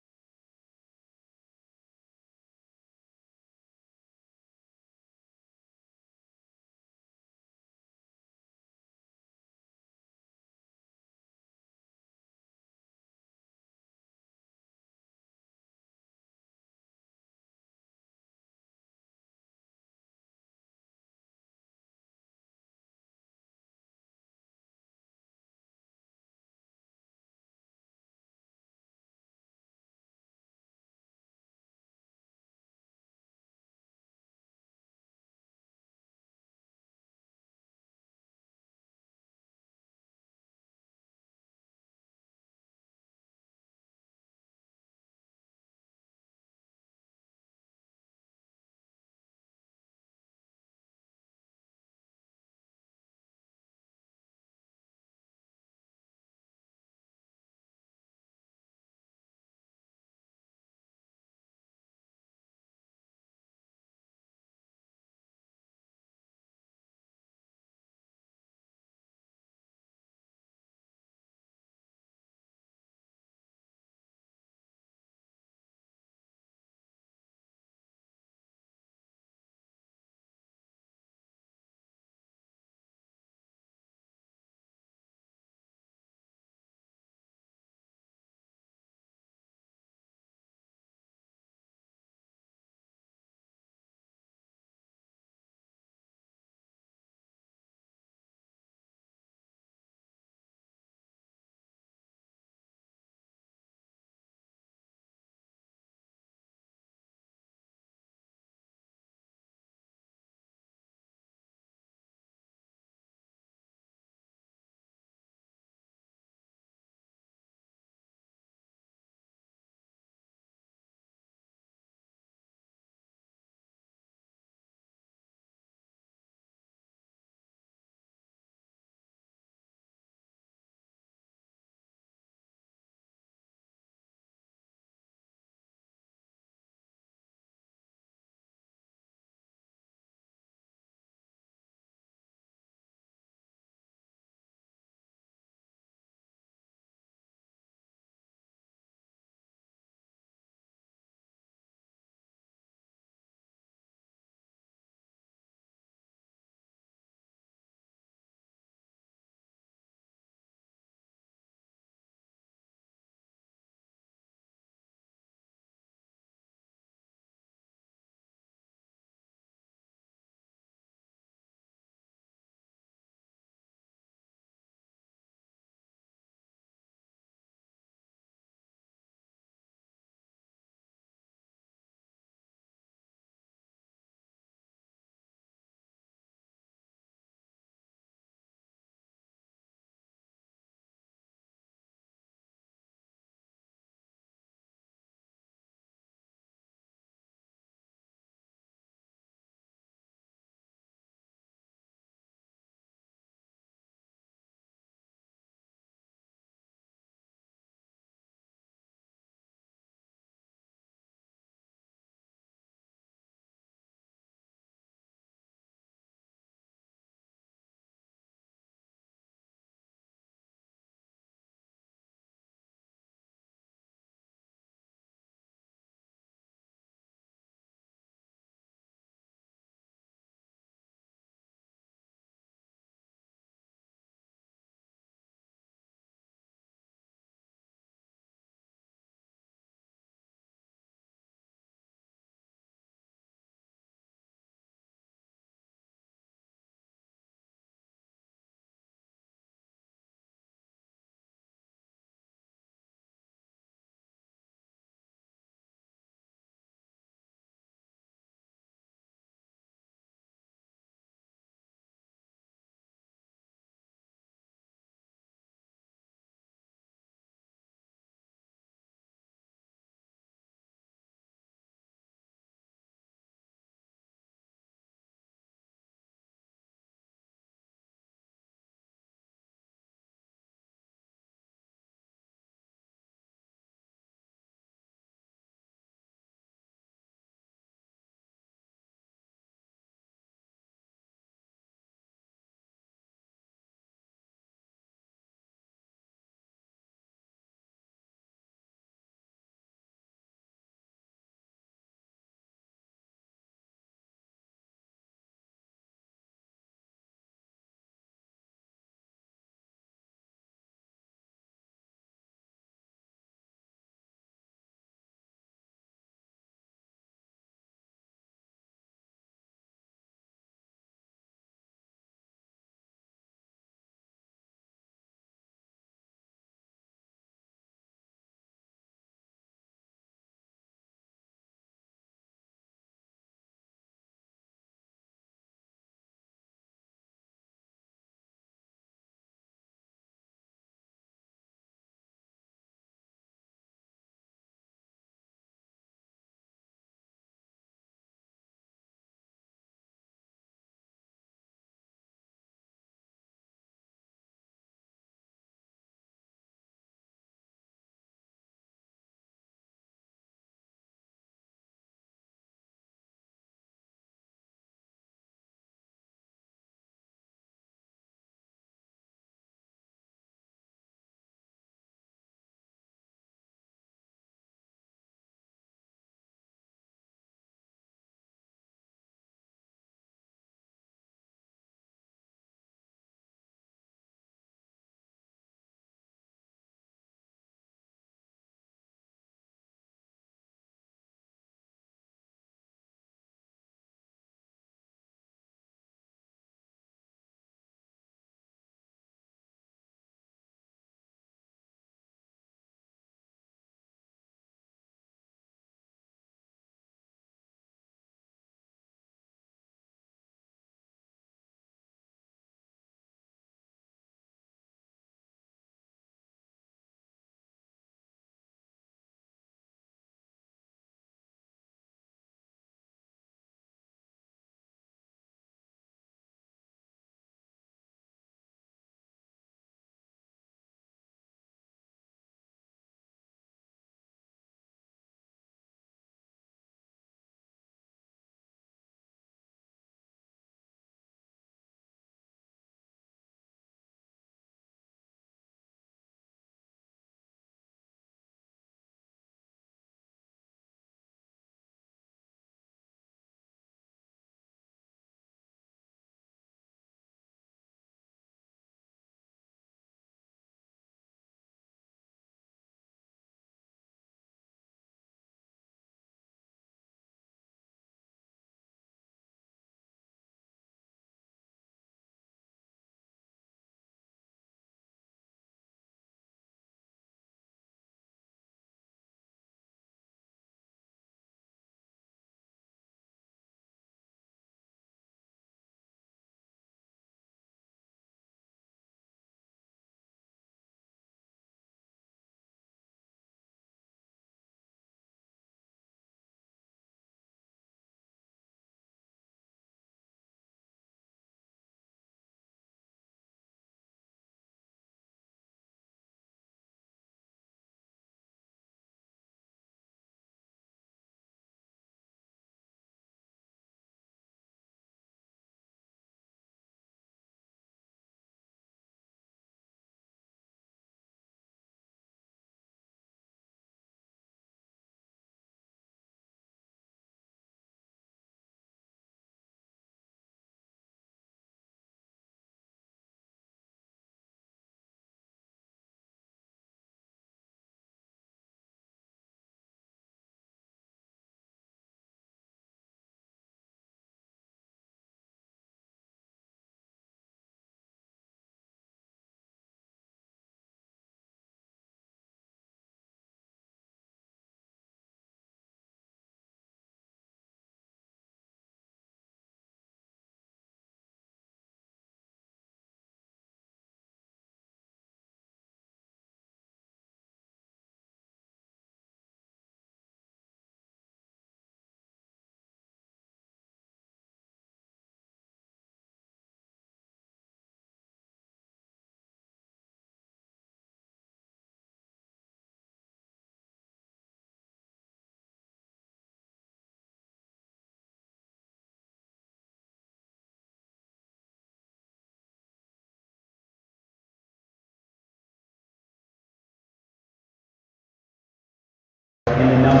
All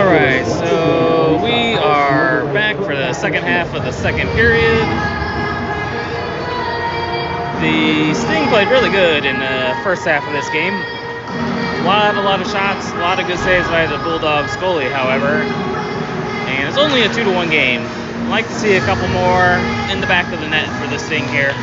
right, so we are back for the second half of the second period. The Sting played really good in the first half of this game. A lot of shots, a lot of good saves by the Bulldogs goalie, however. And it's only a 2-1 game. I'd like to see a couple more in the back of the net for the Sting here.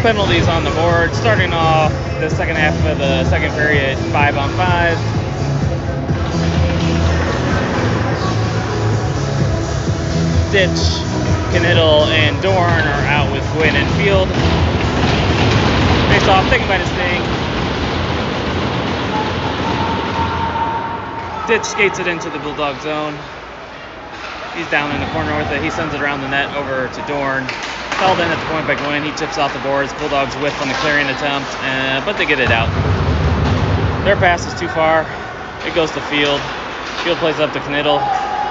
Penalties on the board, starting off the second half of the second period, 5-on-5. Ditch, Kniddle, and Dorn are out with Gwynn and Field. Face off, taken by the Sting. Ditch skates it into the Bulldog zone. He's down in the corner with it. He sends it around the net over to Dorn. Held in at the point by Gwynn. He chips off the boards. Bulldogs whiff on the clearing attempt, but they get it out. Their pass is too far. It goes to Field. Field plays up to Kniddle.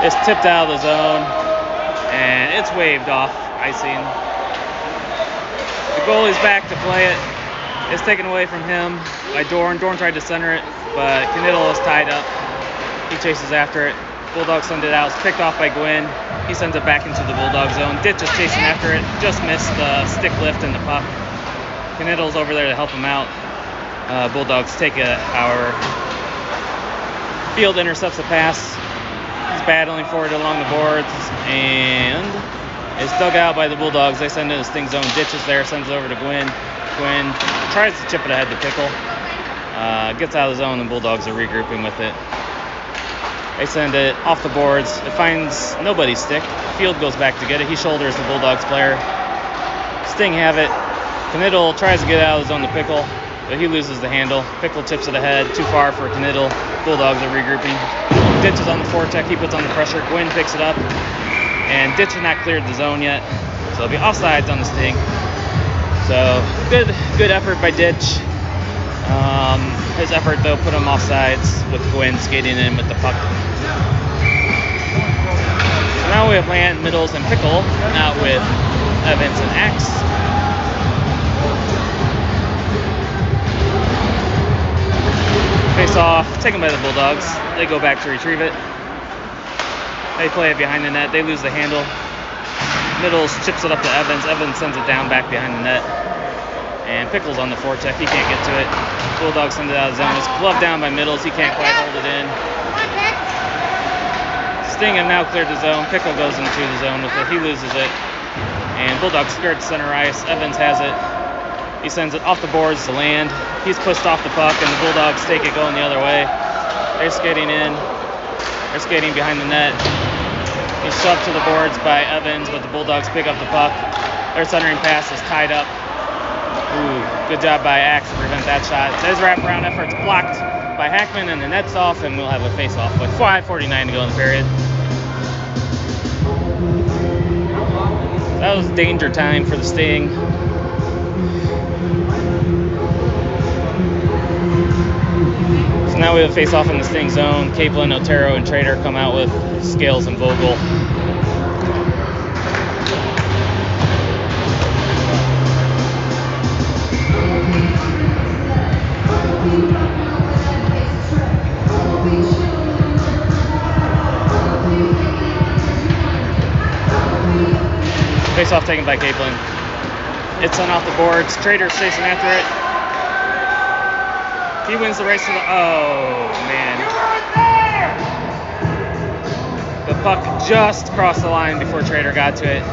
It's tipped out of the zone, and it's waved off icing. The goalie's back to play it. It's taken away from him by Dorn. Dorn tried to center it, but Kniddle is tied up. He chases after it. Bulldogs send it out. It's picked off by Gwynn. He sends it back into the Bulldog zone. Ditch is chasing after it. Just missed the stick lift and the puck. Kniddle's over there to help him out. Bulldogs take it, however. Field intercepts the pass. He's battling for it along the boards, and it's dug out by the Bulldogs. They send it to the Sting zone. Ditch is there, sends it over to Gwynn. Gwynn tries to chip it ahead to Pickle. Gets out of the zone, and Bulldogs are regrouping with it. They send it off the boards. It finds nobody's stick. Field goes back to get it. He shoulders the Bulldogs player. Sting have it. Kniddle tries to get out of the zone to Pickle, but he loses the handle. Pickle chips it ahead. Too far for Kniddle. Bulldogs are regrouping. Ditch is on the forecheck. He puts on the pressure. Gwynn picks it up. And Ditch has not cleared the zone yet, so it'll be offsides on the Sting. So good effort by Ditch. His effort, though, put him offsides with Gwynn skating in with the puck. So now we have Lant, Middles, and Pickle out with Evans and Axe. Face off, taken by the Bulldogs. They go back to retrieve it. They play it behind the net. They lose the handle. Middles chips it up to Evans. Evans sends it down back behind the net. And Pickle's on the forecheck. He can't get to it. Bulldogs send it out of zone. It's gloved down by Middles. He can't quite hold it in. Sting have now cleared the zone. Pickle goes into the zone with it. He loses it. And Bulldogs skirt center ice. Evans has it. He sends it off the boards to Land. He's pushed off the puck, and the Bulldogs take it going the other way. They're skating in. They're skating behind the net. He's shoved to the boards by Evans, but the Bulldogs pick up the puck. Their centering pass is tied up. Ooh, good job by Axe to prevent that shot. His wraparound effort's blocked by Hackman, and the net's off, and we'll have a face-off with 5:49 to go in the period. That was danger time for the Sting. So now we have a face-off in the Sting zone. Capelin, Otero, and Trader come out with Scales and Vogel. Face-off taken by Capelin. It's sent off the boards. Trader's chasing after it. He wins the race to the... Oh, man. The puck just crossed the line before Trader got to it.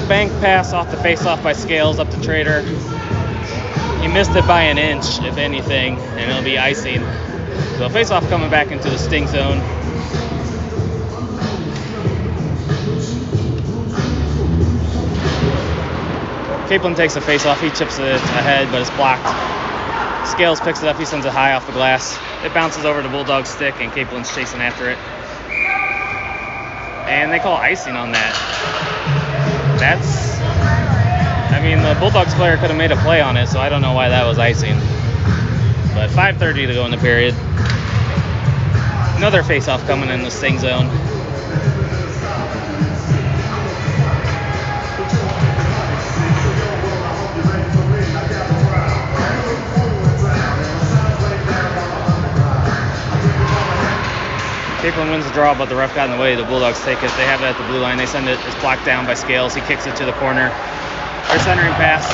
Bank pass off the face-off by Scales up to Trader. He missed it by an inch, if anything, and it'll be icing. So face-off coming back into the Sting zone. Capelin takes the face-off. He chips it ahead, but it's blocked. Scales picks it up. He sends it high off the glass. It bounces over to Bulldog's stick, and Capelin's chasing after it. And they call icing on that. I mean, the Bulldogs player could have made a play on it, so I don't know why that was icing. But 5:30 to go in the period. Another face-off coming in the Sting zone. Capelin wins the draw, but the ref got in the way. The Bulldogs take it. They have it at the blue line. They send it. It's blocked down by Scales. He kicks it to the corner. Their centering pass.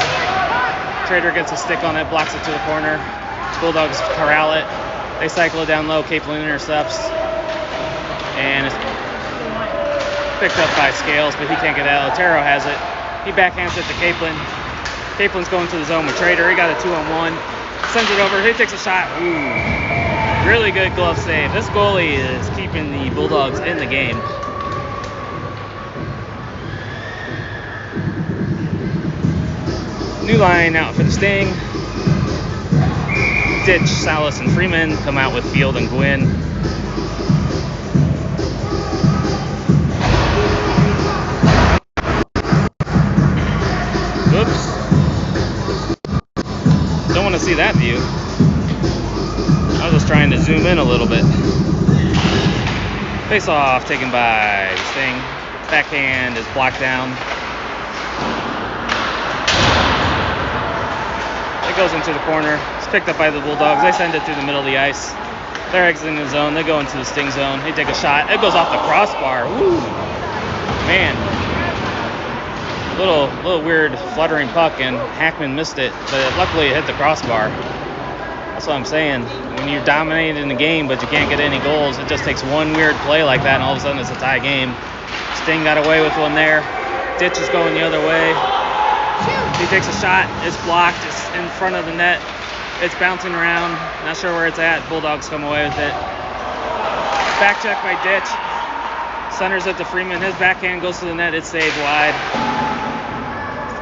Trader gets a stick on it, blocks it to the corner. Bulldogs corral it. They cycle it down low. Capelin intercepts. And it's picked up by Scales, but he can't get out. Otero has it. He backhands it to Capelin. Caplin's going to the zone with Trader. He got a 2-on-1. Sends it over. He takes a shot. Ooh. Really good glove save. This goalie is keeping the Bulldogs in the game. New line out for the Sting. Ditch, Salas, and Freeman come out with Field and Gwynn. Oops. Don't want to see that view. I was just trying to zoom in a little bit. Face off taken by Sting. Backhand is blocked down. It goes into the corner. It's picked up by the Bulldogs. They send it through the middle of the ice. They're exiting the zone. They go into the Sting zone. They take a shot. It goes off the crossbar. Woo! Man. Little weird fluttering puck, and Hackman missed it, but luckily it hit the crossbar. That's what I'm saying. When you're dominating the game, but you can't get any goals, it just takes one weird play like that, and all of a sudden it's a tie game. Sting got away with one there. Ditch is going the other way. He takes a shot. It's blocked. It's in front of the net. It's bouncing around. Not sure where it's at. Bulldogs come away with it. Back check by Ditch. Centers it to Freeman. His backhand goes to the net. It's saved wide.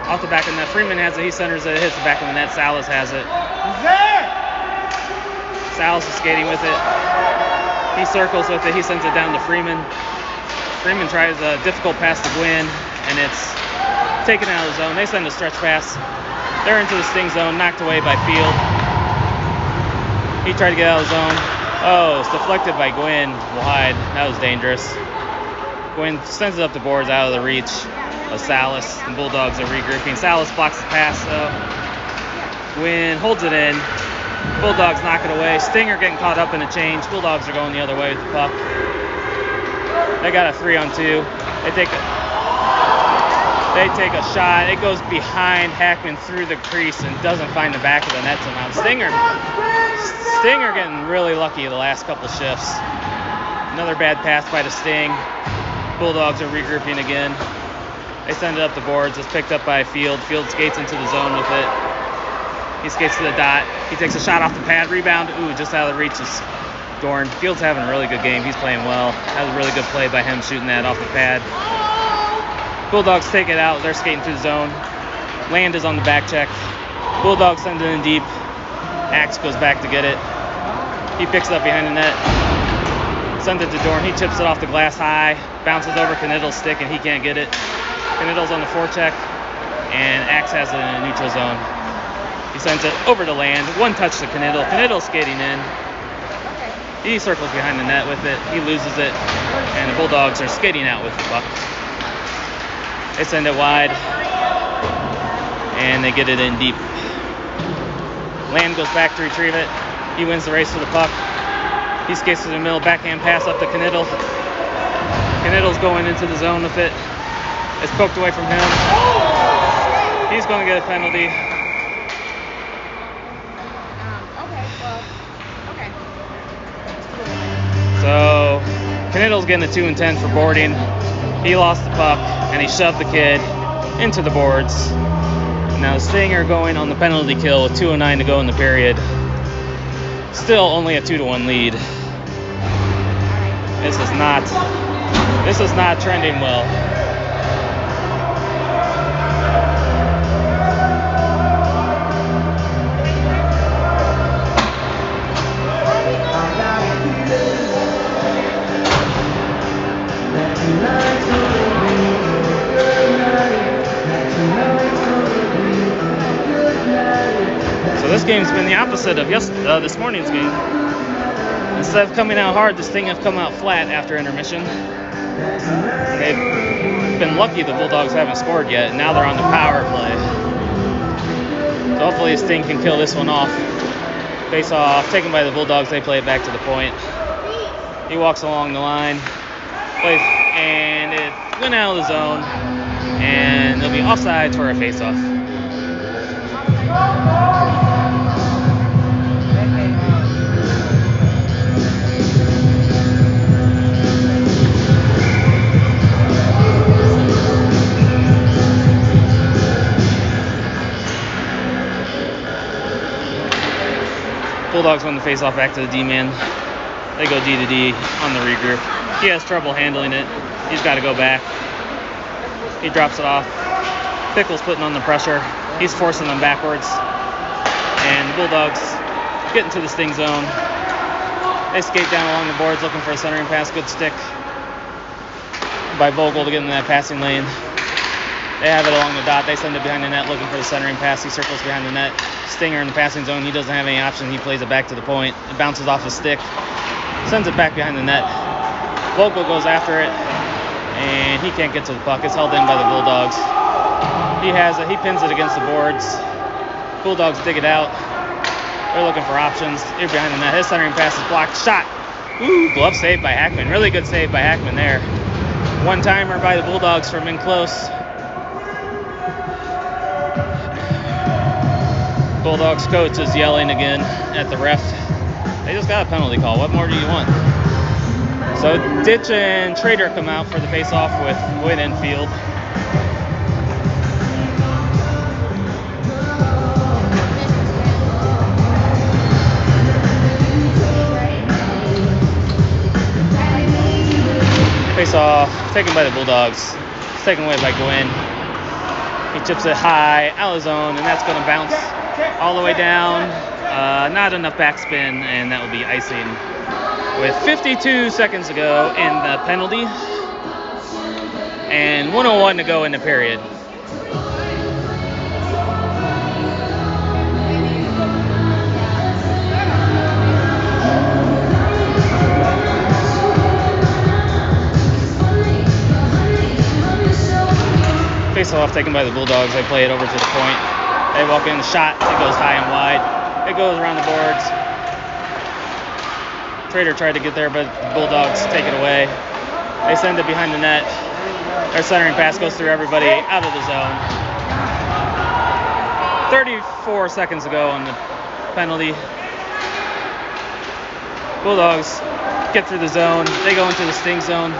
Off the back of the net. Freeman has it. He centers it. Hits the back of the net. Salas has it. Salas is skating with it. He circles with it. He sends it down to Freeman. Freeman tries a difficult pass to Gwynn, and it's taken out of the zone. They send a stretch pass. They're into the Sting zone, knocked away by Field. He tried to get out of the zone. Oh, it's deflected by Gwynn wide. That was dangerous. Gwynn sends it up the boards out of the reach of Salas. The Bulldogs are regrouping. Salas blocks the pass, though. Gwynn holds it in. Bulldogs knock it away. Stinger getting caught up in a change. Bulldogs are going the other way with the puck. They got a 3-on-2. They take a shot. It goes behind Hackman through the crease and doesn't find the back of the net somehow. Stinger getting really lucky the last couple shifts. Another bad pass by the Sting. Bulldogs are regrouping again. They send it up the boards. It's picked up by Field. Field skates into the zone with it. He skates to the dot. He takes a shot off the pad. Rebound. Ooh, just out of the reach is scoring. Fields having a really good game. He's playing well. That was a really good play by him shooting that off the pad. Bulldogs take it out. They're skating through the zone. Land is on the back check. Bulldogs send it in deep. Axe goes back to get it. He picks it up behind the net. Sends it to Dorn. He chips it off the glass high. Bounces over Knittle's stick and he can't get it. Knittle's on the forecheck. And Axe has it in a neutral zone. He sends it over to Land. One touch to Knittle. Knittle's skating in. He circles behind the net with it. He loses it. And the Bulldogs are skating out with the puck. They send it wide. And they get it in deep. Land goes back to retrieve it. He wins the race for the puck. He skates to the middle. Backhand pass up to Knittle. Knittle's going into the zone with it. It's poked away from him. He's going to get a penalty. So, Knittle's getting a 2 and 10 for boarding. He lost the puck, and he shoved the kid into the boards. Now the Stinger going on the penalty kill with 2:09 to go in the period. Still only a 2-1 lead. This is not trending well. So this game's been the opposite of this morning's game. Instead of coming out hard, this thing have come out flat after intermission. They've been lucky the Bulldogs haven't scored yet, and now they're on the power play. So hopefully this thing can kill this one off. Face off, taken by the Bulldogs, they play it back to the point. He walks along the line, plays, and it went out of the zone, and it'll be offside for a face-off. Bulldogs win the face-off back to the D-man. They go D to D on the regroup. He has trouble handling it. He's got to go back. He drops it off. Pickle's putting on the pressure. He's forcing them backwards. And the Bulldogs get into the sting zone. They skate down along the boards looking for a centering pass. Good stick by Vogel to get in that passing lane. They have it along the dot. They send it behind the net looking for the centering pass. He circles behind the net. Stinger in the passing zone. He doesn't have any option. He plays it back to the point. It bounces off his stick. Sends it back behind the net. Vogel goes after it. And he can't get to the puck. It's held in by the Bulldogs. He has it. He pins it against the boards. Bulldogs dig it out. They're looking for options. They're behind the net. His centering pass is blocked. Shot. Ooh, glove save by Hackman. Really good save by Hackman there. One-timer by the Bulldogs from in close. Bulldogs coach is yelling again at the ref. They just got a penalty call. What more do you want? So Ditch and Trader come out for the face-off with Wynn and Field. Face-off taken by the Bulldogs. It's taken away by Gwynn. He chips it high, out of zone, and that's going to bounce all the way down. Not enough backspin, and that will be icing with 52 seconds to go in the penalty and 1:01 to go in the period. Face-off taken by the Bulldogs. They play it over to the point. They walk in the shot. It goes high and wide. It goes around the boards. Trader tried to get there, but the Bulldogs take it away. They send it behind the net. Their centering pass goes through everybody out of the zone. 34 seconds to go on the penalty. Bulldogs get through the zone. They go into the sting zone.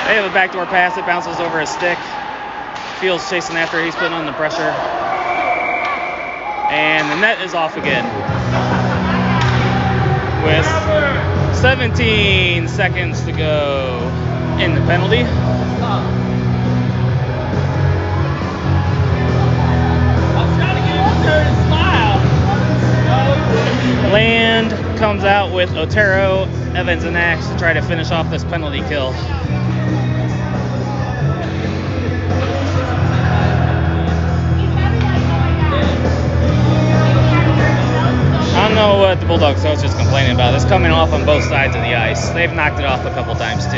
They have a backdoor pass. It bounces over his stick. Fields chasing after. He's putting on the pressure. And the net is off again. with 17 seconds to go in the penalty. Land comes out with Otero, Evans, and Axe to try to finish off this penalty kill. I don't know what the Bulldogs coach is complaining about. It's coming off on both sides of the ice. They've knocked it off a couple times too.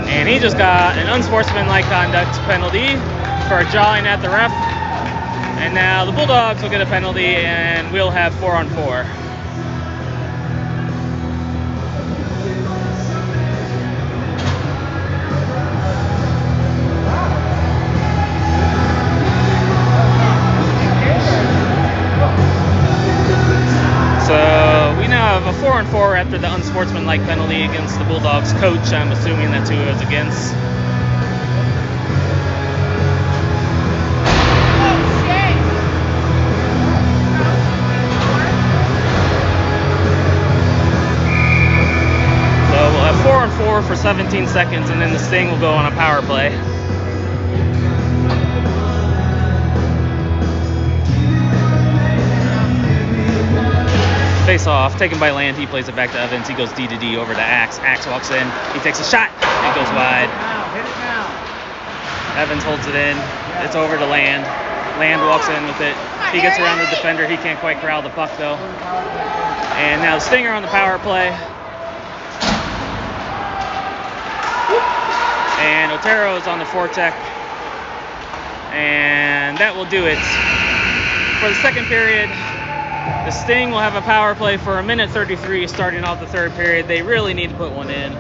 And he just got an unsportsmanlike conduct penalty for jawing at the ref. And now the Bulldogs will get a penalty and we'll have 4-on-4. So we now have a 4-on-4 after the unsportsmanlike penalty against the Bulldogs coach. I'm assuming that's who it was against. So we'll have 4-on-4 for 17 seconds, and then this thing will go on a power play. Face off, taken by Land. He plays it back to Evans. He goes D to D over to Axe. Axe walks in. He takes a shot. It goes wide. Hit it now. Evans holds it in. It's over to Land. Land walks in with it. He gets around the defender. He can't quite corral the puck though. And now the Stinger on the power play. And Otero is on the forecheck. And that will do it for the second period. The Sting will have a power play for 1:33 starting off the third period. They really need to put one in.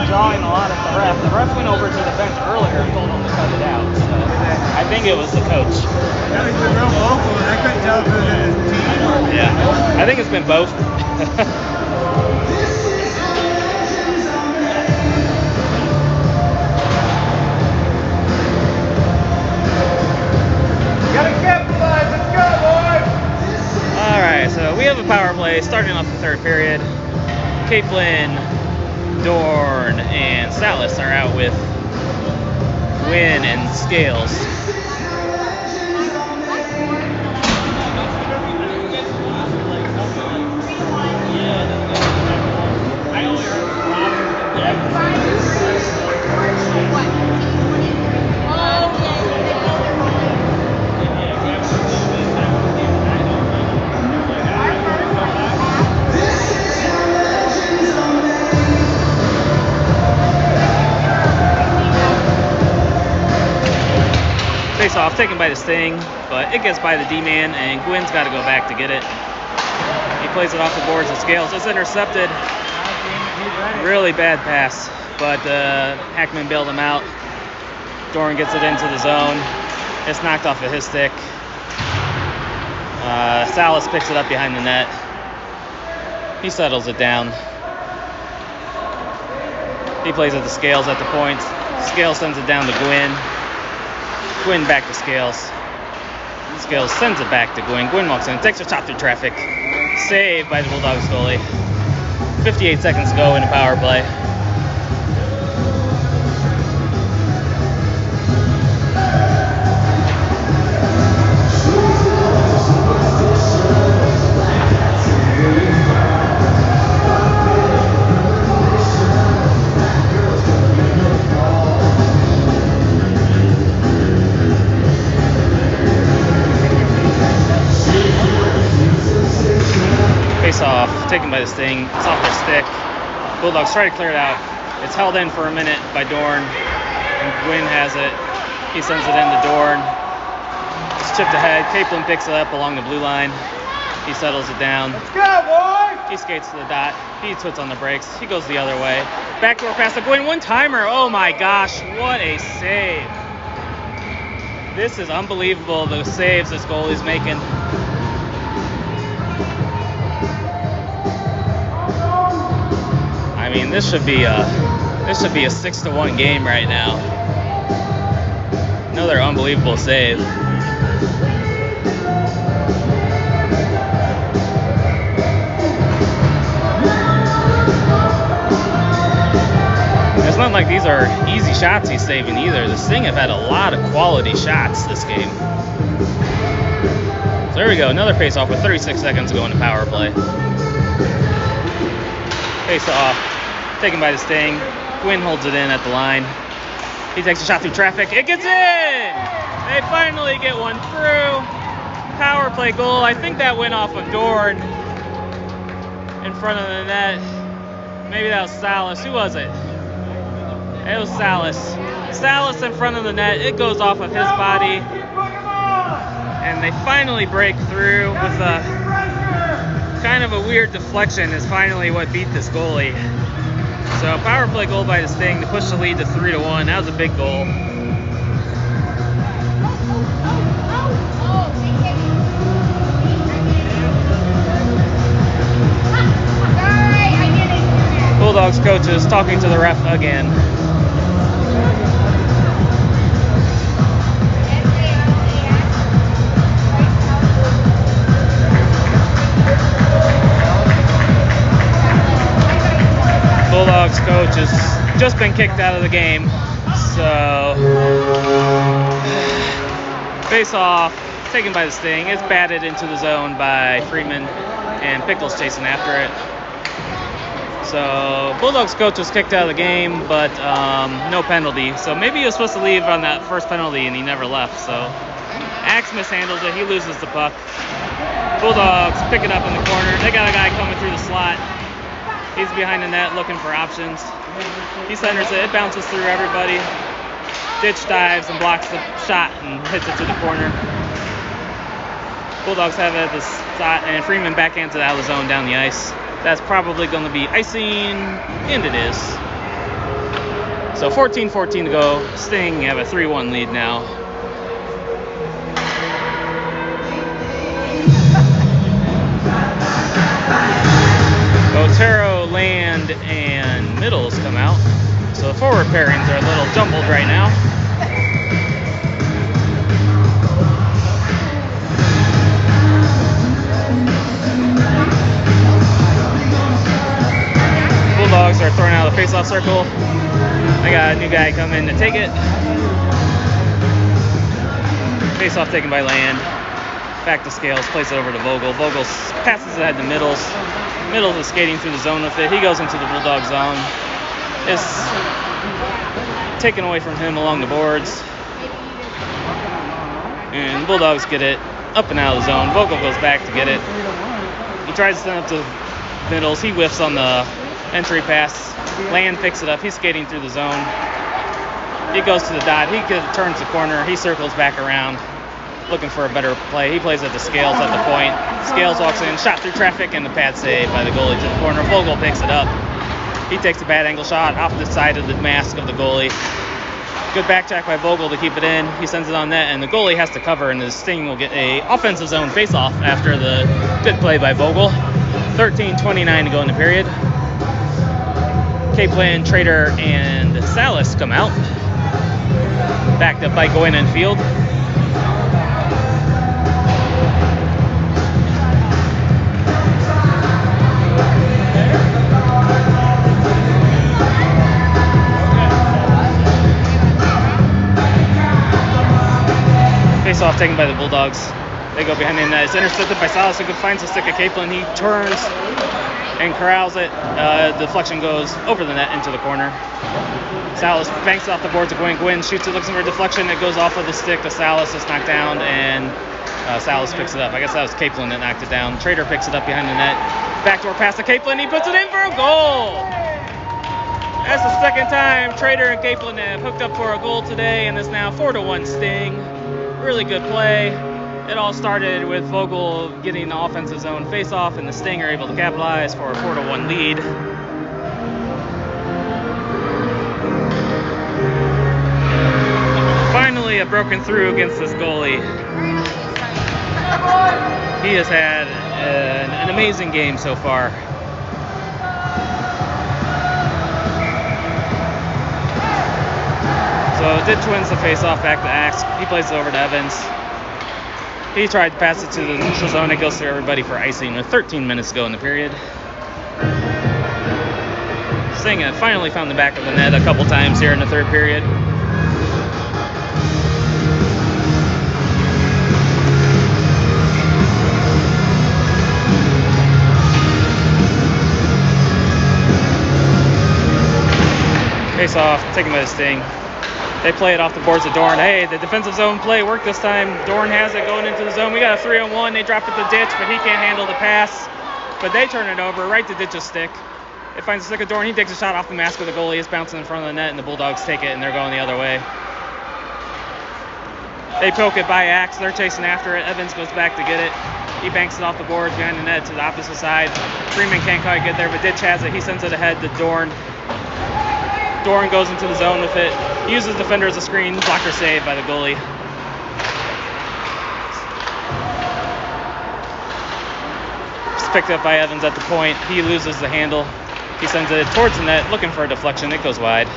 Drawing a lot at the ref. The ref went over to the bench earlier and told him to cut it out. So I think it was the coach. Yeah, he's been real vocal, and I couldn't tell if it was in his team or... Yeah, I think it's been both. Gotta capitalize, let's go, boys! All right, so we have a power play starting off the third period. Caitlin, Dorn, and Salas are out with Gwyn and Scales. Face off, taken by the Sting, but it gets by the D-man, and Gwyn's got to go back to get it. He plays it off the boards and Scales. It's intercepted. Really bad pass, but Hackman bailed him out. Dorn gets it into the zone. It's knocked off of his stick. Salas picks it up behind the net. He settles it down. He plays it to Scales at the point. Scales sends it down to Gwyn. Gwyn back to Scales. Scales sends it back to Gwyn. Gwyn walks in, takes a shot through traffic. Saved by the Bulldogs goalie. 58 seconds to go in a power play. taken by the Sting. It's off their stick. Bulldogs try to clear it out. It's held in for a minute by Dorn. And Gwynn has it. He sends it into Dorn. It's chipped ahead. Capelin picks it up along the blue line. He settles it down. Let's go, boys! He skates to the dot. He puts on the brakes. He goes the other way. Backdoor pass to Gwynn. One-timer. Oh my gosh. What a save. This is unbelievable, the saves this goalie's making. I mean, this should be a 6-1 game right now. Another unbelievable save. It's not like these are easy shots he's saving either. The Sting have had a lot of quality shots this game. So there we go, another face-off with 36 seconds to go in the power play. Face-off, taken by the Sting. Gwynn holds it in at the line. He takes a shot through traffic. It gets in! They finally get one through. Power play goal. I think that went off of Dorn in front of the net. Maybe that was Salas. Who was it? It was Salas. Salas in front of the net. It goes off of his body. And they finally break through with a kind of a weird deflection is finally what beat this goalie. So power play goal by the Sting to push the lead to 3-1. That was a big goal. Bulldogs coach is talking to the ref again. Bulldogs coach has just been kicked out of the game, so face off taken by the Sting. It's batted into the zone by Freeman and Pickles chasing after it. So Bulldogs coach was kicked out of the game, but no penalty. So maybe he was supposed to leave on that first penalty and he never left. So Axe mishandles it. He loses the puck. Bulldogs pick it up in the corner. They got a guy coming through the slot. He's behind the net looking for options. He centers it. It bounces through everybody. Ditch dives and blocks the shot and hits it to the corner. Bulldogs have it at the spot, and Freeman backhands it out of the zone down the ice. That's probably going to be icing, and it is. So 14-14 to go. Sting have a 3-1 lead now. Otero, Land, and Middles come out. So the forward pairings are a little jumbled right now. Bulldogs are thrown out of the face-off circle. They got a new guy come in to take it. Face-off taken by Land. Back to Scales, plays it over to Vogel. Vogel passes it ahead to Middles. Middles is skating through the zone with it. He goes into the Bulldog zone. It's taken away from him along the boards. And Bulldogs get it up and out of the zone. Vogel goes back to get it. He tries to send it to Middles. He whiffs on the entry pass. Land picks it up. He's skating through the zone. He goes to the dot. He turns the corner. He circles back around, looking for a better play. He plays at the Scales at the point. Scales walks in, shot through traffic, and the pad save by the goalie to the corner. Vogel picks it up. He takes a bad angle shot off the side of the mask of the goalie. Good back check by Vogel to keep it in. He sends it on net, and the goalie has to cover, and the Sting will get a offensive zone face-off after the good play by Vogel. 13:29 to go in the period. Capelin, Trader, and Salas come out. Backed up by Gwynn and Field. Face-off taken by the Bulldogs. They go behind the net. It's intercepted by Salas, who finds the stick of Capelin. He turns, and corrals it. Deflection goes over the net into the corner. Salas banks it off the boards of Gwyn. Gwyn shoots it, looking for a deflection. It goes off of the stick to Salas. It's knocked down, and Salas picks it up. I guess that was Capelin that knocked it down. Trader picks it up behind the net. Backdoor pass to Capelin. He puts it in for a goal. That's the second time Trader and Capelin have hooked up for a goal today, and it's now 4-1 Sting. Really good play. It all started with Vogel getting the offensive zone face-off, and the Sting are able to capitalize for a 4-1 lead. Finally, a broken through against this goalie. He has had an amazing game so far. So Ditch wins the face-off back to Axe. He plays it over to Evans. He tried to pass it to the neutral zone. It goes through everybody for icing with 13 minutes to go in the period. Sting finally found the back of the net a couple times here in the third period. Face off, taken by the Sting. They play it off the boards of Dorn. Hey, the defensive zone play worked this time. Dorn has it going into the zone. We got a 3-on-1. They drop it to Ditch, but he can't handle the pass. But they turn it over right to Ditch's stick. It finds the stick of Dorn. He takes a shot off the mask of the goalie. It's bouncing in front of the net, and the Bulldogs take it, and they're going the other way. They poke it by Axe. They're chasing after it. Evans goes back to get it. He banks it off the boards behind the net to the opposite side. Freeman can't quite get there, but Ditch has it. He sends it ahead to Dorn. Dorn goes into the zone with it. He uses the defender as a screen. Blocker save by the goalie. It's picked up by Evans at the point. He loses the handle. He sends it towards the net, looking for a deflection. It goes wide.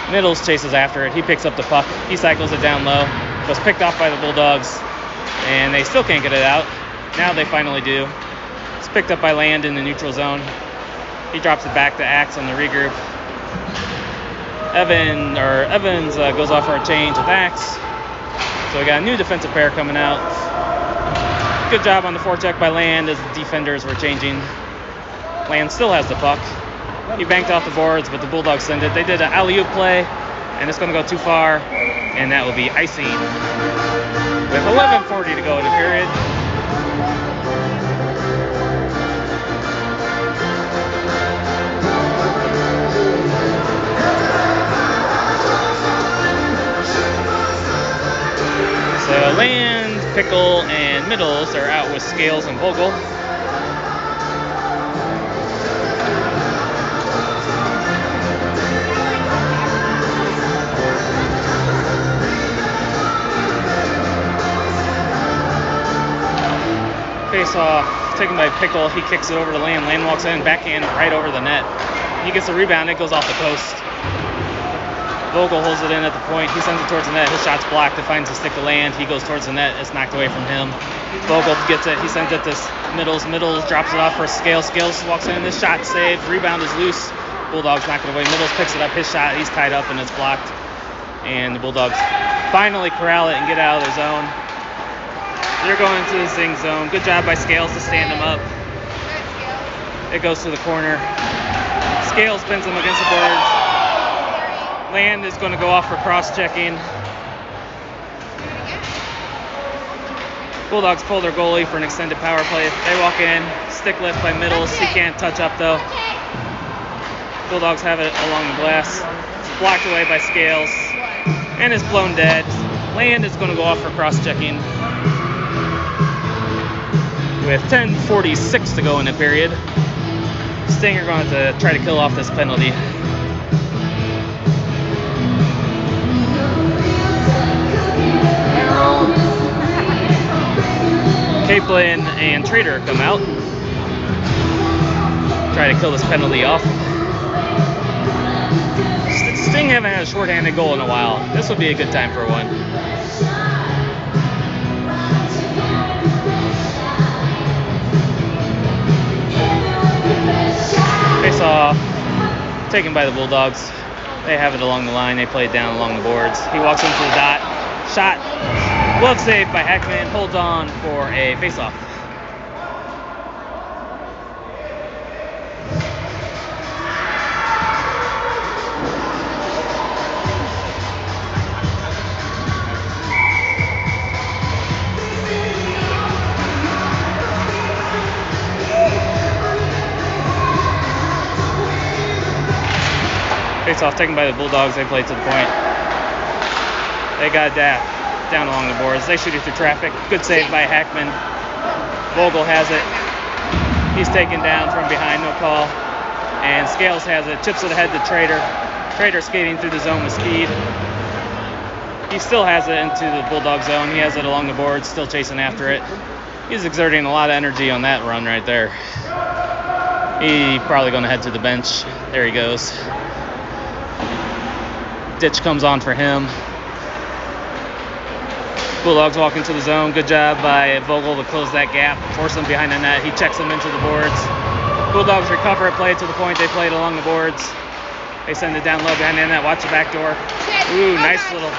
Middles chases after it. He picks up the puck. He cycles it down low. It was picked off by the Bulldogs, and they still can't get it out. Now they finally do. It's picked up by Land in the neutral zone. He drops it back to Axe on the regroup. Evans goes off for a change with Axe. So we got a new defensive pair coming out. Good job on the forecheck by Land as the defenders were changing. Land still has the puck. He banked off the boards, but the Bulldogs send it. They did an alley-oop play, and it's going to go too far, and that will be icing. With 11:40 to go in the period. So Land, Pickle, and Middles are out with Scales and Vogel. Face off, taken by Pickle. He kicks it over to Land. Land walks in, backhand right over the net. He gets the rebound. It goes off the post. Vogel holds it in at the point. He sends it towards the net. His shot's blocked. It finds the stick to Land. He goes towards the net. It's knocked away from him. Vogel gets it. He sends it to Middles. Middles drops it off for Scales. Scales walks in. This shot saved. Rebound is loose. Bulldogs knock it away. Middles picks it up. His shot. He's tied up and it's blocked. And the Bulldogs finally corral it and get out of their zone. They're going to the zing zone. Good job by Scales to stand him up. It goes to the corner. Scales pins him against the boards. Land is going to go off for cross-checking. Bulldogs pull their goalie for an extended power play. They walk in. Stick lift by Middles. He can't touch up, though. Bulldogs have it along the glass. It's blocked away by Scales. And is blown dead. Land is going to go off for cross-checking. With 10:46 to go in the period. Sting are going to try to kill off this penalty. Capelin and Trader come out. Try to kill this penalty off. Sting haven't had a shorthanded goal in a while. This would be a good time for one. Face off. Taken by the Bulldogs. They have it along the line. They play it down along the boards. He walks into the dot. Shot. Glove save by Heckman. Holds on for a face-off. Face-off taken by the Bulldogs. They play to the point. They got that down along the boards. They shoot it through traffic. Good save by Hackman. Vogel has it. He's taken down from behind, no call. And Scales has it, chips it ahead to Trader. Trader skating through the zone with speed. He still has it into the Bulldog zone. He has it along the board, still chasing after it. He's exerting a lot of energy on that run right there. He probably going to head to the bench. There he goes. Ditch comes on for him. Bulldogs walk into the zone. Good job by Vogel to close that gap, force him behind the net. He checks him into the boards. Bulldogs recover it, play it to the point. They play it along the boards. They send it down low behind the net. Watch the back door. Ooh, nice little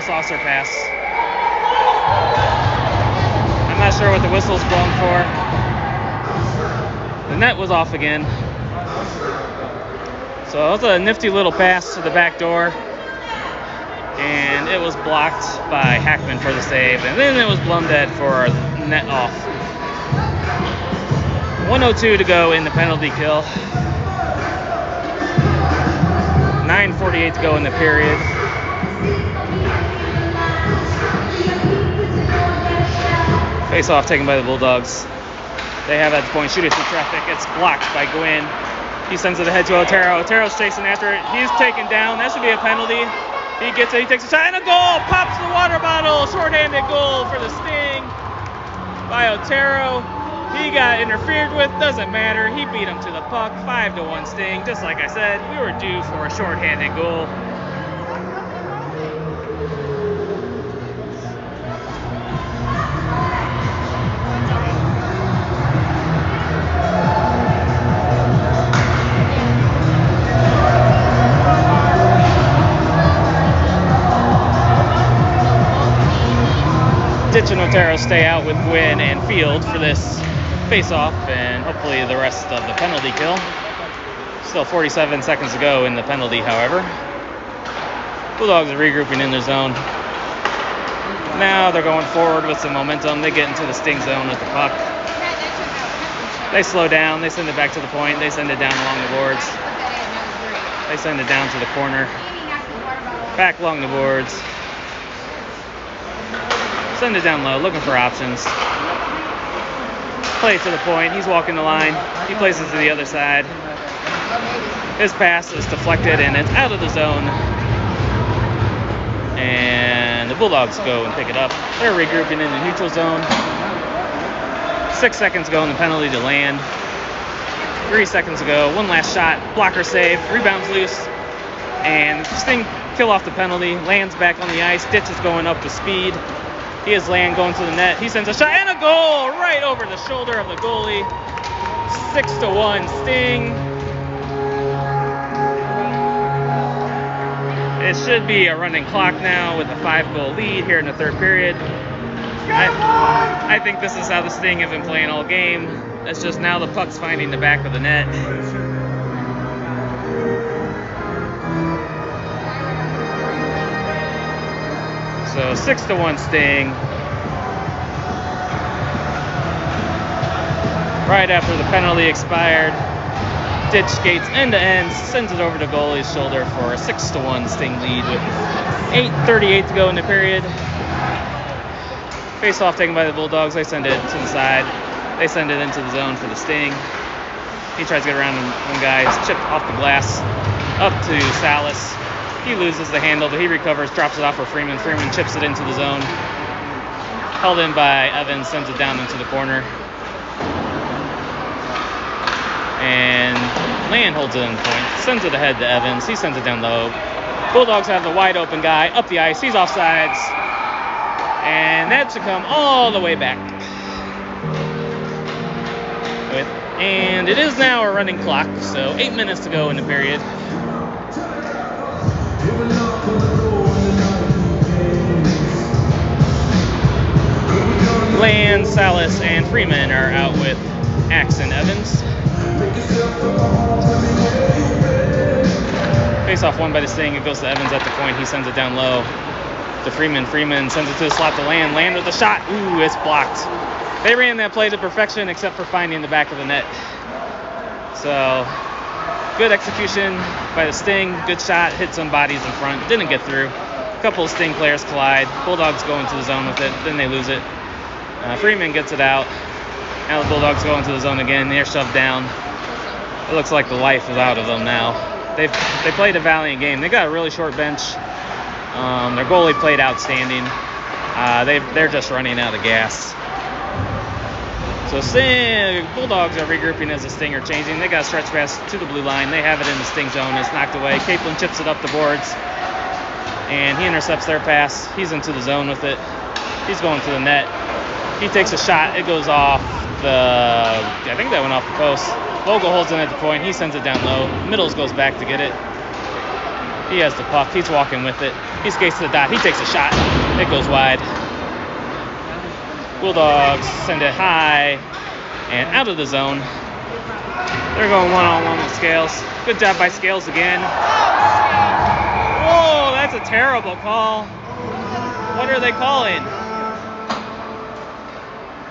saucer pass. I'm not sure what the whistle's blown for. The net was off again. So it was a nifty little pass to the back door. And it was blocked by Hackman for the save. And then it was Blundhead for a net off. 1:02 to go in the penalty kill. 9:48 to go in the period. Face-off taken by the Bulldogs. They have at the point, shoot it through traffic. It's blocked by Gwynn. He sends it ahead to Otero. Otero's chasing after it. He's taken down. That should be a penalty. He gets it. He takes a shot and a goal. Pops the water bottle. Shorthanded goal for the Sting by Otero. He got interfered with. Doesn't matter. He beat him to the puck. 5-1 Sting. Just like I said, we were due for a shorthanded goal. Ditch and Otero stay out with Gwynn and Field for this face-off, and hopefully the rest of the penalty kill. Still 47 seconds to go in the penalty, however. Bulldogs are regrouping in their zone. Now they're going forward with some momentum. They get into the Sting zone with the puck. They slow down. They send it back to the point. They send it down along the boards. They send it down to the corner. Back along the boards. Send it down low, looking for options. Play it to the point. He's walking the line. He plays it to the other side. His pass is deflected and it's out of the zone. And the Bulldogs go and pick it up. They're regrouping in the neutral zone. 6 seconds ago in the penalty to land. 3 seconds ago, one last shot. Blocker save. Rebounds loose. And Sting kill off the penalty. Lands back on the ice. Ditch is going up with speed. He has Land going to the net. He sends a shot and a goal right over the shoulder of the goalie. 6-1 Sting. It should be a running clock now with a 5-goal lead here in the third period. I think this is how the Sting have been playing all game. It's just now the puck's finding the back of the net. So 6-1 Sting. Right after the penalty expired, Ditch skates end to end, sends it over to goalie's shoulder for a 6-1 Sting lead with 8:38 to go in the period. Face off taken by the Bulldogs. They send it to the side. They send it into the zone for the Sting. He tries to get around one guy. It's chipped off the glass up to Salas. He loses the handle, but he recovers, drops it off for Freeman. Freeman chips it into the zone. Held in by Evans, sends it down into the corner. And Land holds it in point, sends it ahead to Evans. He sends it down low. Bulldogs have the wide open guy up the ice. He's offsides. And that should come all the way back. And it is now a running clock, so 8 minutes to go in the period. Land, Salas, and Freeman are out with Axe and Evans. Face off won by the Sting. It goes to Evans at the point. He sends it down low to Freeman. Freeman sends it to the slot to Land. Land with a shot. Ooh, it's blocked. They ran that play to perfection except for finding the back of the net. So Good execution by the Sting. Good shot. Hit some bodies in front. Didn't get through. A couple of Sting players collide. Bulldogs go into the zone with it. Then they lose it. Freeman gets it out. Now the Bulldogs go into the zone again. They're shoved down. It looks like the life is out of them now. They played a valiant game. They got a really short bench. Their goalie played outstanding. They're just running out of gas. So Bulldogs are regrouping as the Sting are changing. They got a stretch pass to the blue line. They have it in the Sting zone. It's knocked away. Capelin chips it up the boards. And he intercepts their pass. He's into the zone with it. He's going to the net. He takes a shot. It goes off I think that went off the post. Vogel holds it at the point. He sends it down low. Middles goes back to get it. He has the puck. He's walking with it. He skates to the dot. He takes a shot. It goes wide. Bulldogs send it high and out of the zone. They're going one-on-one with Scales. Good job by Scales again. Whoa, that's a terrible call. What are they calling?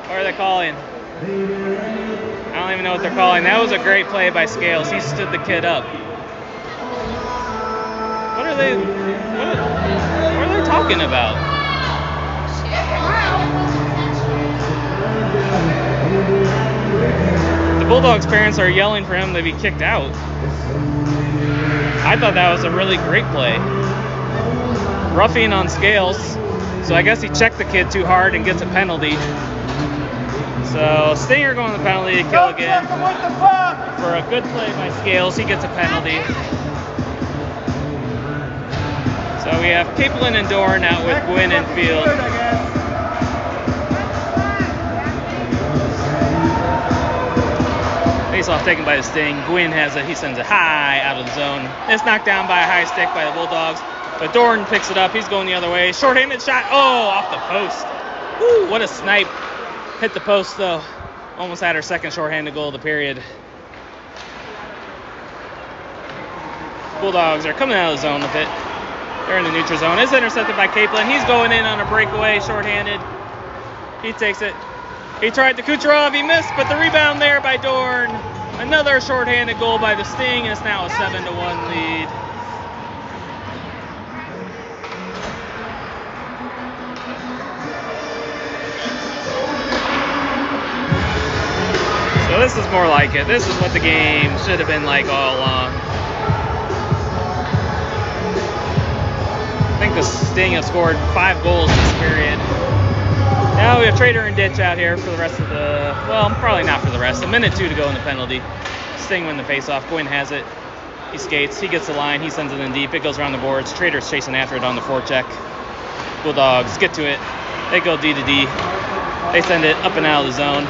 What are they calling? I don't even know what they're calling. That was a great play by Scales. He stood the kid up. What are they talking about? The Bulldogs' parents are yelling for him to be kicked out. I thought that was a really great play. Roughing on Scales. So I guess he checked the kid too hard and gets a penalty. So Stinger going to the penalty to kill again. For a good play by Scales, he gets a penalty. So we have Capelin and Dorn out with Gwynn and Field. Face-off taken by the Sting. Gwynn has it. He sends it high out of the zone. It's knocked down by a high stick by the Bulldogs. But Dorn picks it up. He's going the other way. Short-handed shot. Oh, off the post. Woo, what a snipe. Hit the post, though. Almost had her second short-handed goal of the period. Bulldogs are coming out of the zone with it. They're in the neutral zone. It's intercepted by Capelin. He's going in on a breakaway, short-handed. He takes it. He tried to Kucherov. He missed, but the rebound there by Dorn. Another short-handed goal by the Sting, and it's now a 7-1 lead. So this is more like it. This is what the game should have been like all along. I think the Sting have scored 5 goals this period. Now we have Trader and Ditch out here for the rest of the, well, probably not for the rest. 1 minute 2 to go in the penalty. Sting win the faceoff. Gwynn has it. He skates. He gets the line. He sends it in deep. It goes around the boards. Trader's chasing after it on the forecheck. Bulldogs get to it. They go D to D. They send it up and out of the zone.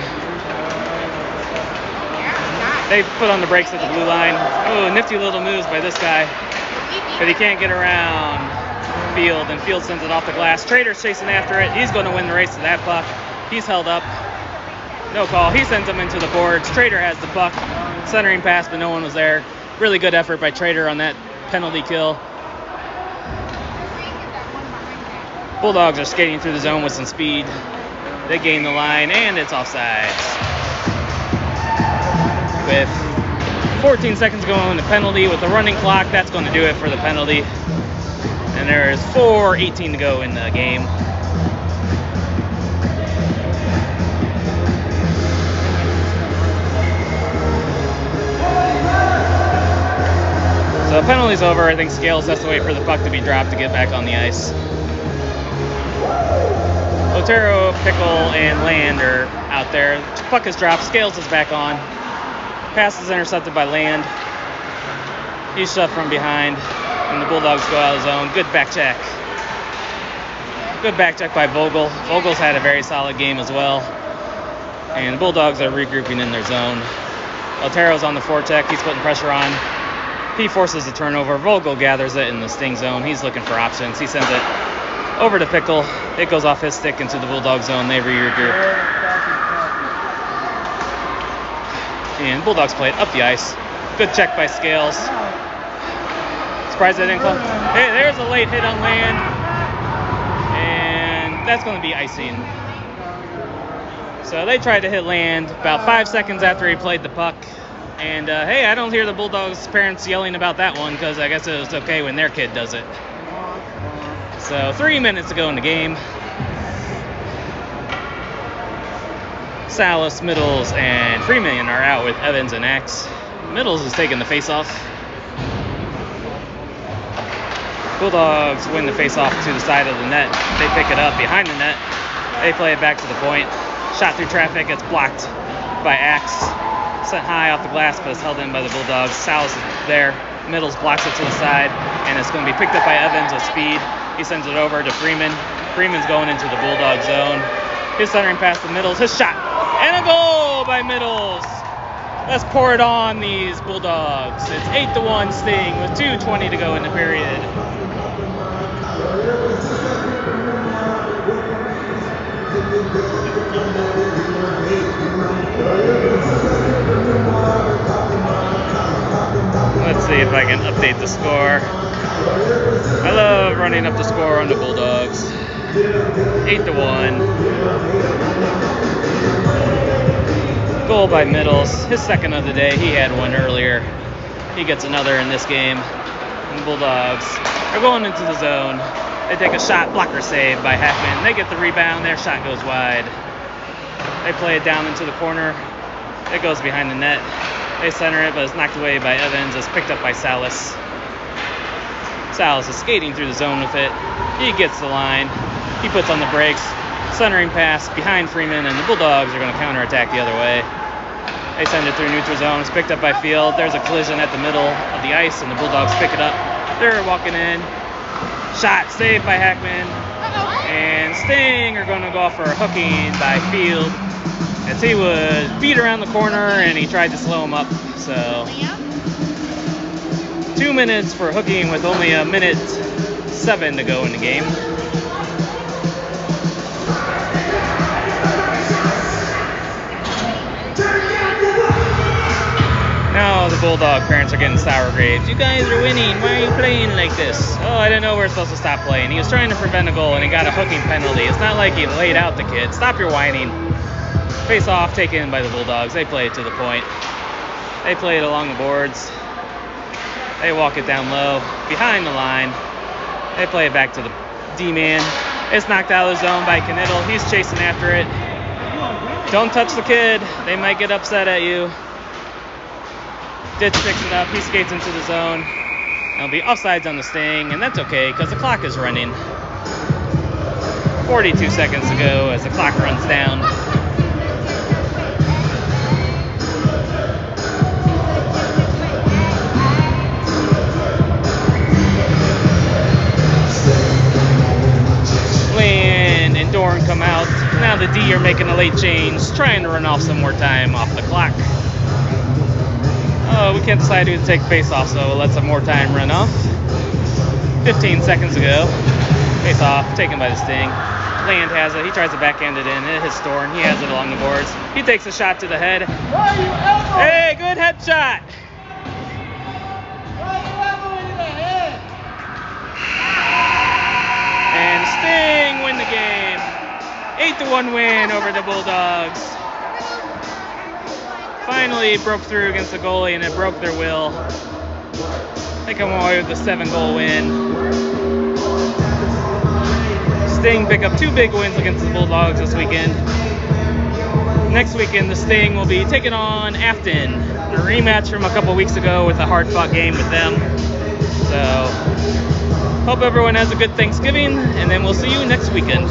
They put on the brakes at the blue line. Oh, nifty little moves by this guy. But he can't get around Field, and Field sends it off the glass. Trader's chasing after it. He's going to win the race to that puck. He's held up. No call. He sends him into the boards. Trader has the puck. Centering pass, but no one was there. Really good effort by Trader on that penalty kill. Bulldogs are skating through the zone with some speed. They gain the line, and it's offsides. With 14 seconds going on the penalty with the running clock, that's going to do it for the penalty. And there is 4:18 to go in the game. So the penalty's over. I think Scales has to wait for the puck to be dropped to get back on the ice. Otero, Pickle, and Land are out there. Puck is dropped. Scales is back on. Pass is intercepted by Land. He's shoved from behind, and the Bulldogs go out of the zone. Good back check. Good back check by Vogel. Vogel's had a very solid game as well. And the Bulldogs are regrouping in their zone. Otero's on the forecheck. He's putting pressure on. He forces the turnover. Vogel gathers it in the Sting zone. He's looking for options. He sends it over to Pickle. It goes off his stick into the Bulldog zone. They regroup. And Bulldogs play it up the ice. Good check by Scales. Surprised that didn't come. Hey, there's a late hit on Land. And that's going to be icing. So they tried to hit Land about 5 seconds after he played the puck. And hey, I don't hear the Bulldogs parents yelling about that one because I guess it was okay when their kid does it. So 3 minutes to go in the game. Salas, Middles, and Freeman are out with Evans and Axe. Middles is taking the face-off. Bulldogs win the face-off to the side of the net. They pick it up behind the net. They play it back to the point. Shot through traffic, gets blocked by Axe. Sent high off the glass, but it's held in by the Bulldogs. Salas is there. Middles blocks it to the side, and it's going to be picked up by Evans with speed. He sends it over to Freeman. Freeman's going into the Bulldog zone. His centering pass to Middles. His shot. And a goal by Middles. Let's pour it on these Bulldogs. It's 8-1 Sting with 2:20 to go in the period. Let's see if I can update the score. I love running up the score on the Bulldogs. 8-1. Goal by Middles, his second of the day. He had one earlier. He gets another in this game. And the Bulldogs are going into the zone. They take a shot, blocker save by Hackman. They get the rebound, their shot goes wide. They play it down into the corner. It goes behind the net. They center it, but it's knocked away by Evans. It's picked up by Salas. Salas is skating through the zone with it. He gets the line. He puts on the brakes. Centering pass behind Freeman, and the Bulldogs are going to counterattack the other way. They send it through neutral zone. It's picked up by Field. There's a collision at the middle of the ice, and the Bulldogs pick it up. They're walking in. Shot saved by Hackman. And Sting are going to go for a hooking by Field as he was beat around the corner and he tried to slow him up. So 2 minutes for hooking with only 1:07 to go in the game. Now the Bulldog parents are getting sour grapes. You guys are winning. Why are you playing like this? Oh, I didn't know we were supposed to stop playing. He was trying to prevent a goal and he got a hooking penalty. It's not like he laid out the kid. Stop your whining. Face off taken by the Bulldogs. They play it to the point. They play it along the boards. They walk it down low behind the line. They play it back to the D-man. It's knocked out of the zone by Knittel. He's chasing after it. Don't touch the kid. They might get upset at you. Ditch picks it up. He skates into the zone. It'll be offsides on the Sting, and that's okay because the clock is running. 42 seconds to go as the clock runs down. Land and Dorn come out. Now the D are making a late change, trying to run off some more time off the clock. Oh, we can't decide who to take face off, so we'll let some more time run off. 15 seconds to go. Face off, taken by the Sting. Land has it. He tries to backhand it in. It hits Dorn. He has it along the boards. He takes a shot to the head. Hey, good headshot. And Sting win the game. 8-1 win over the Bulldogs. Finally broke through against the goalie and it broke their will. They come away with a 7-goal win. Sting pick up 2 big wins against the Bulldogs this weekend. Next weekend, the Sting will be taking on Afton. A rematch from a couple weeks ago with a hard-fought game with them. So, hope everyone has a good Thanksgiving, and then we'll see you next weekend.